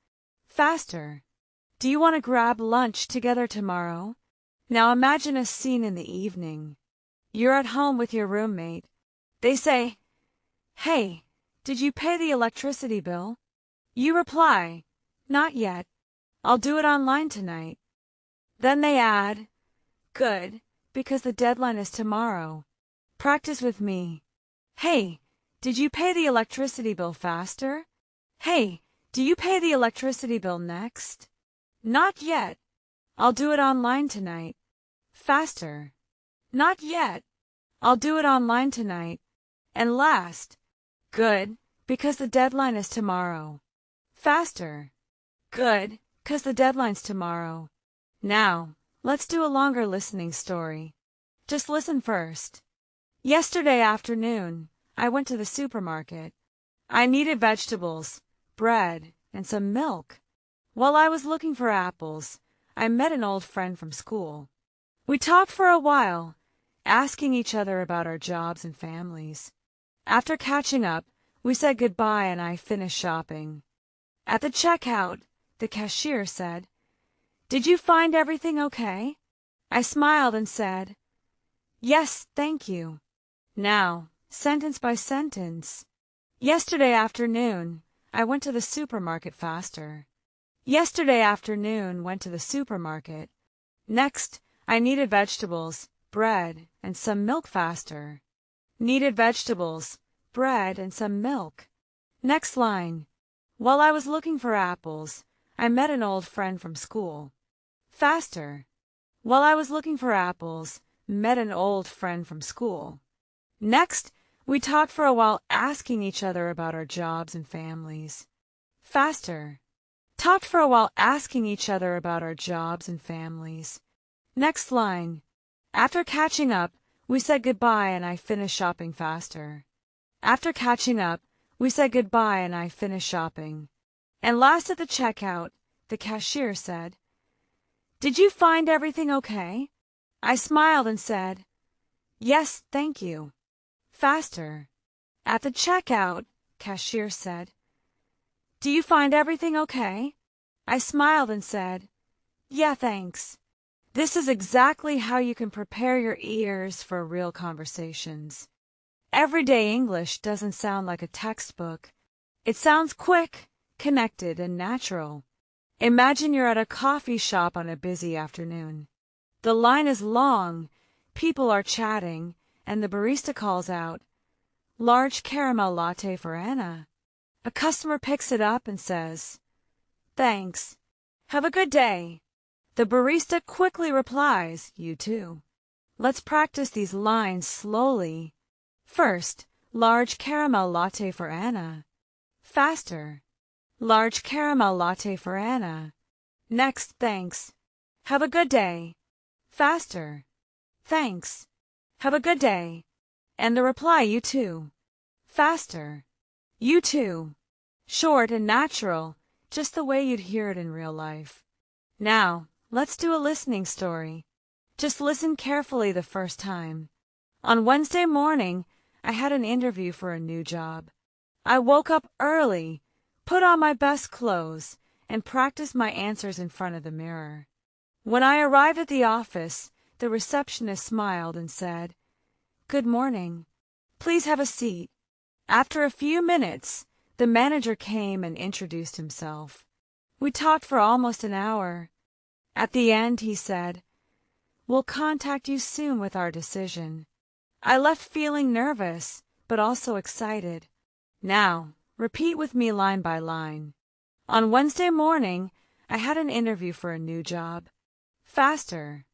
Faster. Do you want to grab lunch together tomorrow? Now imagine a scene in the evening. You're at home with your roommate. They say, "Hey, did you pay the electricity bill?" You reply, "Not yet. I'll do it online tonight." Then they add, "Good, because the deadline is tomorrow." Practice with me. Hey, did you pay the electricity bill faster? Hey, do you pay the electricity bill next? Not yet. I'll do it online tonight. Faster. Not yet. I'll do it online tonight. And last, good, because the deadline is tomorrow. Faster. Good, 'cause the deadline's tomorrow. Now, let's do a longer listening story. Just listen first. Yesterday afternoon, I went to the supermarket. I needed vegetables, bread, and some milk. While I was looking for apples, I met an old friend from school. We talked for a while, asking each other about our jobs and families. After catching up, we said goodbye and I finished shopping. At the checkout, the cashier said, "Did you find everything okay?" I smiled and said, "Yes, thank you." Now, sentence by sentence. Yesterday afternoon, I went to the supermarket faster. Yesterday afternoon, went to the supermarket. Next, I needed vegetables, bread, and some milk faster. Needed vegetables, bread, and some milk. Next line. While I was looking for apples, I met an old friend from school. Faster. While I was looking for apples, met an old friend from school. Next, we talked for a while asking each other about our jobs and families. Faster. Talked for a while asking each other about our jobs and families. Next line. After catching up, we said goodbye and I finished shopping faster. After catching up, we said goodbye and I finished shopping. And last at the checkout, the cashier said, "Did you find everything okay?" I smiled and said, "Yes, thank you." Faster. At the checkout, cashier said, "Do you find everything okay?" I smiled and said, "Yeah, thanks." This is exactly how you can prepare your ears for real conversations. Everyday English doesn't sound like a textbook. It sounds quick, connected, and natural. Imagine you're at a coffee shop on a busy afternoon. The line is long, people are chatting, and the barista calls out, "Large caramel latte for Anna." A customer picks it up and says, "Thanks. Have a good day." The barista quickly replies, "You too." Let's practice these lines slowly. First, large caramel latte for Anna. Faster. Large caramel latte for Anna. Next, thanks. Have a good day. Faster. Thanks. Have a good day. And the reply, "You too." Faster. You too. Short and natural, just the way you'd hear it in real life. Now, let's do a listening story. Just listen carefully the first time. On Wednesday morning, I had an interview for a new job. I woke up early, put on my best clothes, and practiced my answers in front of the mirror. When I arrived at the office, the receptionist smiled and said, "Good morning. Please have a seat." After a few minutes, the manager came and introduced himself. We talked for almost an hour. At the end, he said, "We'll contact you soon with our decision." I left feeling nervous, but also excited. Now, repeat with me line by line. On Wednesday morning, I had an interview for a new job. Faster.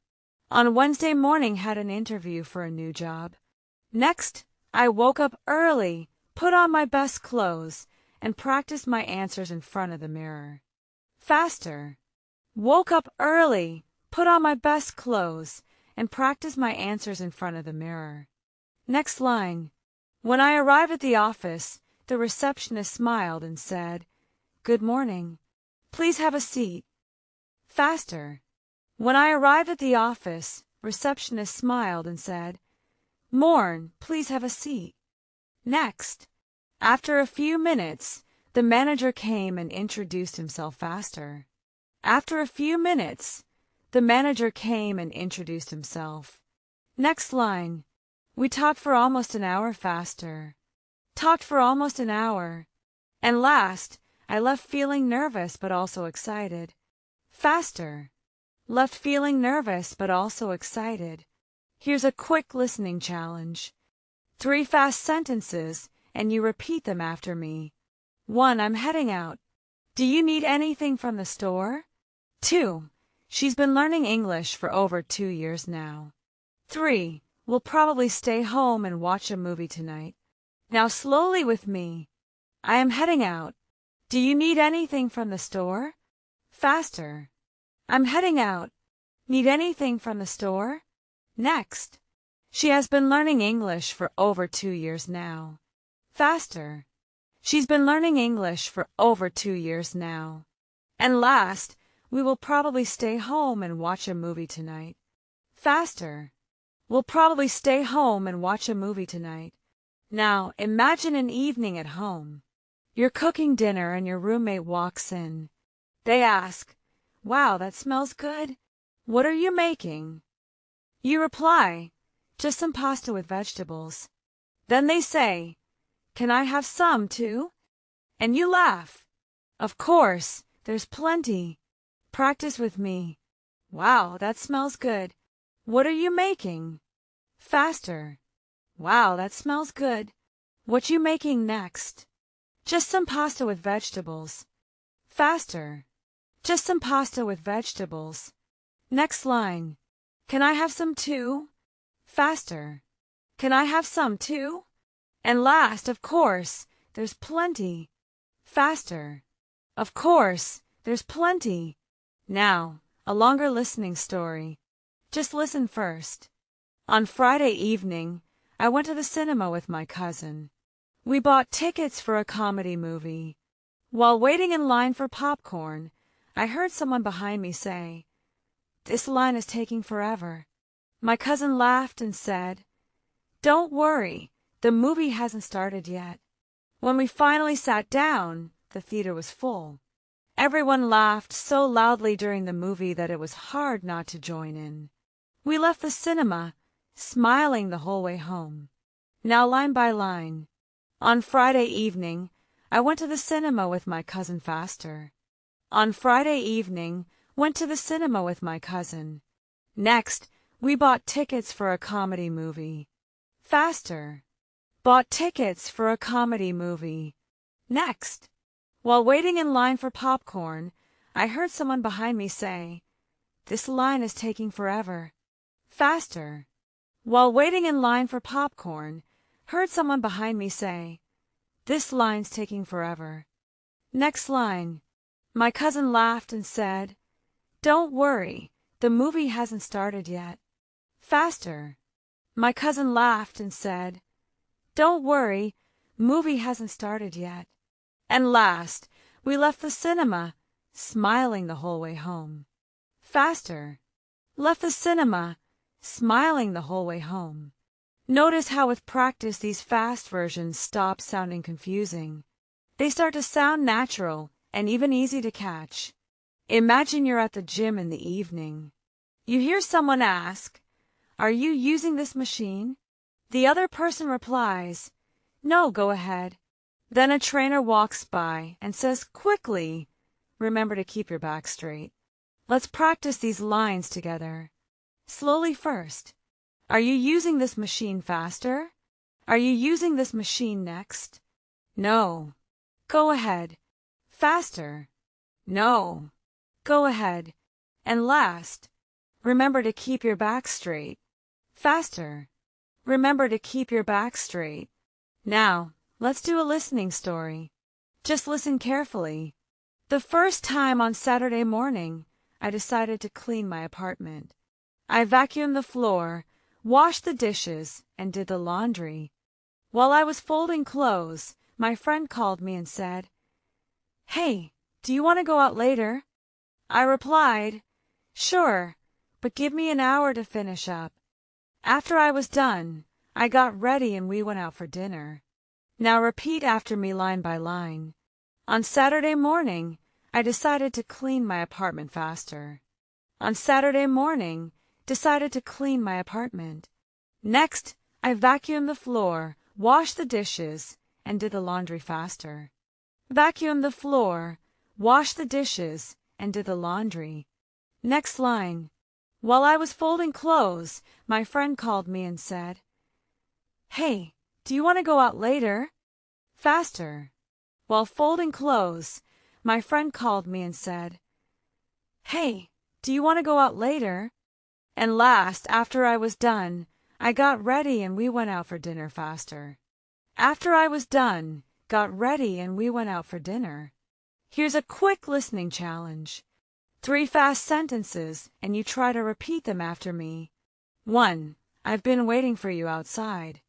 On Wednesday morning, had an interview for a new job. Next, I woke up early, put on my best clothes, and practiced my answers in front of the mirror. Faster. Woke up early, put on my best clothes, and practiced my answers in front of the mirror. Next line. When I arrived at the office, the receptionist smiled and said, "Good morning. Please have a seat." Faster. When I arrived at the office, receptionist smiled and said, "Morn, please have a seat." Next. After a few minutes, the manager came and introduced himself faster. After a few minutes, the manager came and introduced himself. Next line. We talked for almost an hour faster. Talked for almost an hour. And last, I left feeling nervous but also excited. Faster. Left feeling nervous but also excited. Here's a quick listening challenge. 3 fast sentences, and you repeat them after me. 1. I'm heading out. Do you need anything from the store? 2. She's been learning English for over 2 years now. 3. We'll probably stay home and watch a movie tonight. Now slowly with me. I am heading out. Do you need anything from the store? Faster. I'm heading out. Need anything from the store? Next. She has been learning English for over 2 years now. Faster. She's been learning English for over 2 years now. And last, we will probably stay home and watch a movie tonight. Faster. We'll probably stay home and watch a movie tonight. Now, imagine an evening at home. You're cooking dinner and your roommate walks in. They ask, "Wow, that smells good. What are you making?" You reply, "Just some pasta with vegetables." Then they say, "Can I have some too?" And you laugh. Of course, there's plenty. Practice with me. Wow, that smells good. What are you making? Faster. Wow, that smells good. What you making next? Just some pasta with vegetables. Faster. Just some pasta with vegetables. Next line. Can I have some too? Faster. Can I have some too? And last, of course, there's plenty. Faster. Of course, there's plenty. Now, a longer listening story. Just listen first. On Friday evening, I went to the cinema with my cousin. We bought tickets for a comedy movie. While waiting in line for popcorn, I heard someone behind me say, "This line is taking forever." My cousin laughed and said, "Don't worry, the movie hasn't started yet." When we finally sat down, the theater was full. Everyone laughed so loudly during the movie that it was hard not to join in. We left the cinema, smiling the whole way home. Now line by line. On Friday evening, I went to the cinema with my cousin faster. On Friday evening, went to the cinema with my cousin. Next, we bought tickets for a comedy movie. Faster. Bought tickets for a comedy movie. Next. While waiting in line for popcorn, I heard someone behind me say, "This line is taking forever." Faster. While waiting in line for popcorn, heard someone behind me say, "This line's taking forever." Next line. My cousin laughed and said, "Don't worry, the movie hasn't started yet." Faster. My cousin laughed and said, "Don't worry, movie hasn't started yet." And last, we left the cinema, smiling the whole way home. Faster. Left the cinema, smiling the whole way home. Notice how with practice these fast versions stop sounding confusing. They start to sound natural and even easy to catch. Imagine you're at the gym in the evening. You hear someone ask, "Are you using this machine?" The other person replies, "No, go ahead." Then a trainer walks by and says quickly, "Remember to keep your back straight." Let's practice these lines together. Slowly first. Are you using this machine faster? Are you using this machine next? No. Go ahead. Faster. No. Go ahead. And last, remember to keep your back straight. Faster. Remember to keep your back straight. Now, let's do a listening story. Just listen carefully. The first time on Saturday morning, I decided to clean my apartment. I vacuumed the floor, washed the dishes, and did the laundry. While I was folding clothes, my friend called me and said, "Hey, do you want to go out later?" I replied, "Sure, but give me an hour to finish up." After I was done, I got ready and we went out for dinner. Now repeat after me line by line. On Saturday morning, I decided to clean my apartment faster. On Saturday morning, decided to clean my apartment. Next, I vacuumed the floor, washed the dishes, and did the laundry faster. Vacuumed the floor, washed the dishes, and did the laundry. Next line. While I was folding clothes, my friend called me and said, "Hey, do you want to go out later?" Faster. While folding clothes, my friend called me and said, "Hey, do you want to go out later?" And last, after I was done, I got ready and we went out for dinner faster. After I was done, got ready and we went out for dinner. Here's a quick listening challenge. 3 fast sentences, and you try to repeat them after me. 1. I've been waiting for you outside.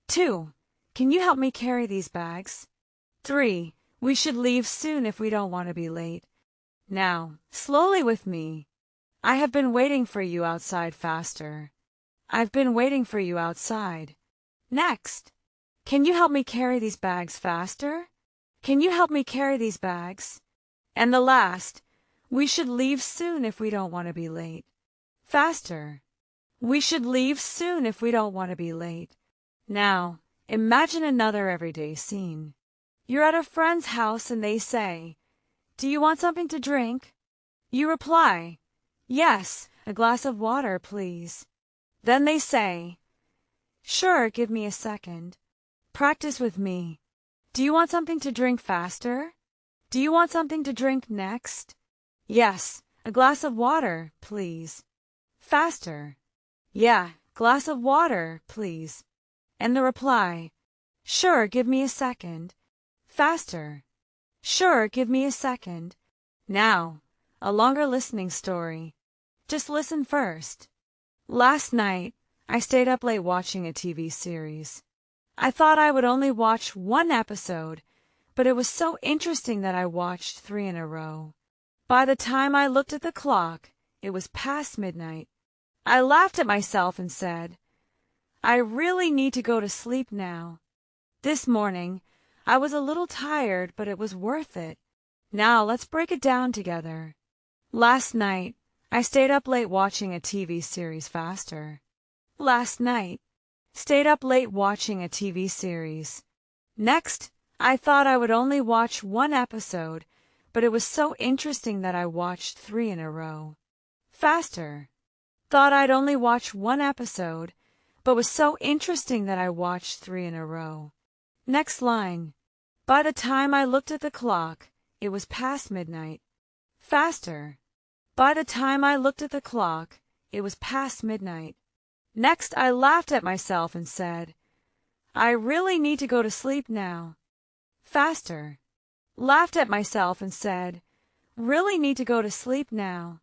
2. Can you help me carry these bags? 3. We should leave soon if we don't want to be late. Now, slowly with me. I have been waiting for you outside faster. I've been waiting for you outside. Next. Can you help me carry these bags faster? Can you help me carry these bags? And the last. We should leave soon if we don't want to be late. Faster. We should leave soon if we don't want to be late. Now, imagine another everyday scene. You're at a friend's house and they say, "Do you want something to drink?" You reply, "Yes, a glass of water, please." Then they say, "Sure, give me a second. Practice with me. Do you want something to drink faster? Do you want something to drink next? Yes, a glass of water, please. Faster. Yeah, glass of water, please." And the reply, "Sure, give me a second." Faster. Sure, give me a second. Now, a longer listening story. Just listen first. Last night, I stayed up late watching a TV series. I thought I would only watch 1 episode, but it was so interesting that I watched 3 in a row. By the time I looked at the clock, it was past midnight. I laughed at myself and said, "I really need to go to sleep now." This morning, I was a little tired, but it was worth it. Now let's break it down together. Last night, I stayed up late watching a TV series faster. Last night, stayed up late watching a TV series. Next, I thought I would only watch 1 episode, but it was so interesting that I watched 3 in a row. Faster. Thought I'd only watch 1 episode, but was so interesting that I watched 3 in a row. Next line. By the time I looked at the clock, it was past midnight. Faster. By the time I looked at the clock, it was past midnight. Next, I laughed at myself and said, "I really need to go to sleep now." Faster. Laughed at myself and said, "Really need to go to sleep now."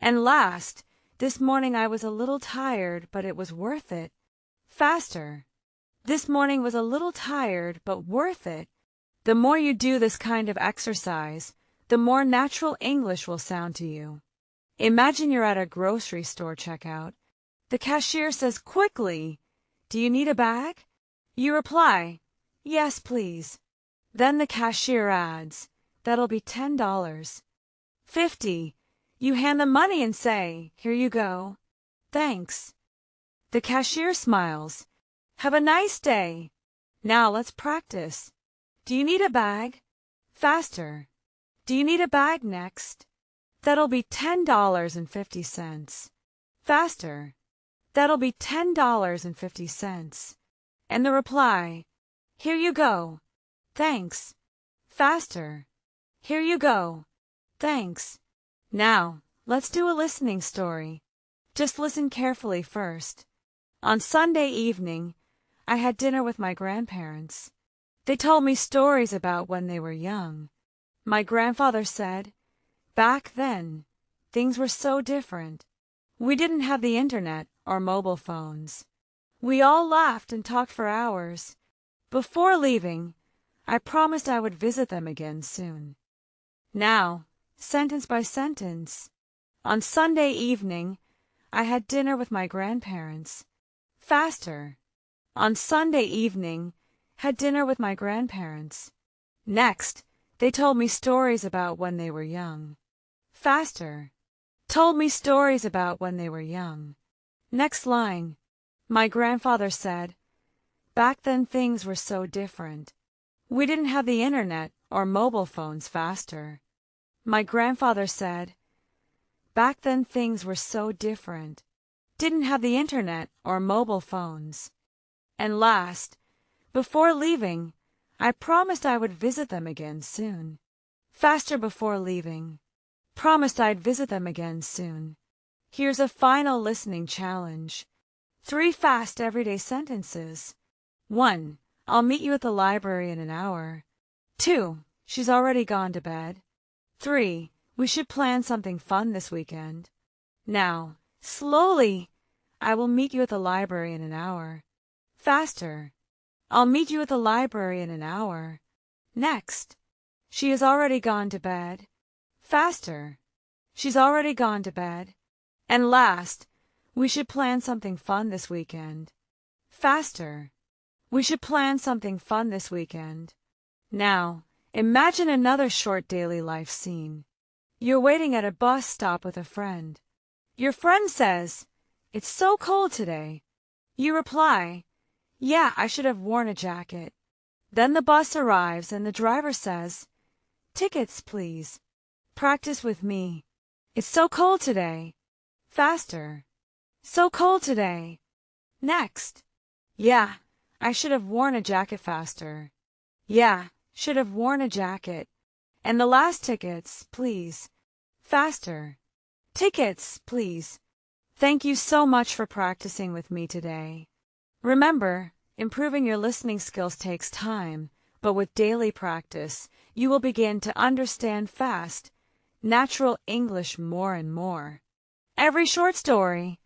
And last, this morning I was a little tired, but it was worth it. Faster. This morning was a little tired, but worth it. The more you do this kind of exercise, the more natural English will sound to you. Imagine you're at a grocery store checkout. The cashier says quickly, "Do you need a bag?" You reply, "Yes, please." Then the cashier adds, "That'll be $10. 50. You hand the money and say, "Here you go. Thanks." The cashier smiles. "Have a nice day." Now let's practice. Do you need a bag? Faster. Do you need a bag next? That'll be $10.50. Faster. That'll be $10.50. And the reply, "Here you go. Thanks." Faster. "Here you go. Thanks." Now, let's do a listening story. Just listen carefully first. On Sunday evening, I had dinner with my grandparents. They told me stories about when they were young. My grandfather said, "Back then, things were so different. We didn't have the internet or mobile phones. We all laughed and talked for hours. Before leaving, I promised I would visit them again soon." Now, sentence by sentence. On Sunday evening, I had dinner with my grandparents. Faster. On Sunday evening, had dinner with my grandparents. Next, They told me stories about when they were young. Faster. Told me stories about when they were young. Next line. My grandfather said, back then things were so different. We didn't have the internet or mobile phones. Faster. My grandfather said, back then things were so different. Didn't have the internet or mobile phones. And last, before leaving, I promised I would visit them again soon. Faster. Before leaving. Promised I'd visit them again soon. Here's a final listening challenge. 3 fast everyday sentences. 1. I'll meet you at the library in an hour. 2. She's already gone to bed. 3. We should plan something fun this weekend. Now, slowly. I will meet you at the library in an hour. Faster. I'll meet you at the library in an hour. Next. She has already gone to bed. Faster. She's already gone to bed. And last, we should plan something fun this weekend. Faster. We should plan something fun this weekend. Now, imagine another short daily life scene. You're waiting at a bus stop with a friend. Your friend says, "It's so cold today." You reply, "Yeah, I should have worn a jacket." Then the bus arrives and the driver says, "Tickets, please." Practice with me. It's so cold today. Faster. So cold today. Next. Yeah, I should have worn a jacket. Faster. Yeah, should have worn a jacket. And the last, tickets, please. Faster. Tickets, please. Thank you so much for practicing with me today. Remember, improving your listening skills takes time, but with daily practice, you will begin to understand fast, natural English more and more. Every short story,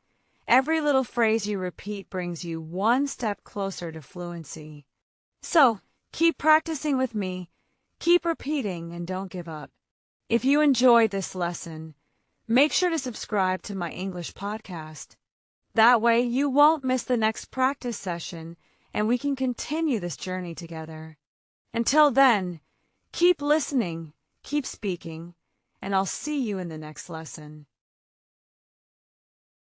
every little phrase you repeat brings you one step closer to fluency. So, keep practicing with me, keep repeating, and don't give up. If you enjoyed this lesson, make sure to subscribe to my English podcast. That way you won't miss the next practice session and we can continue this journey together. Until then, keep listening, keep speaking, and I'll see you in the next lesson.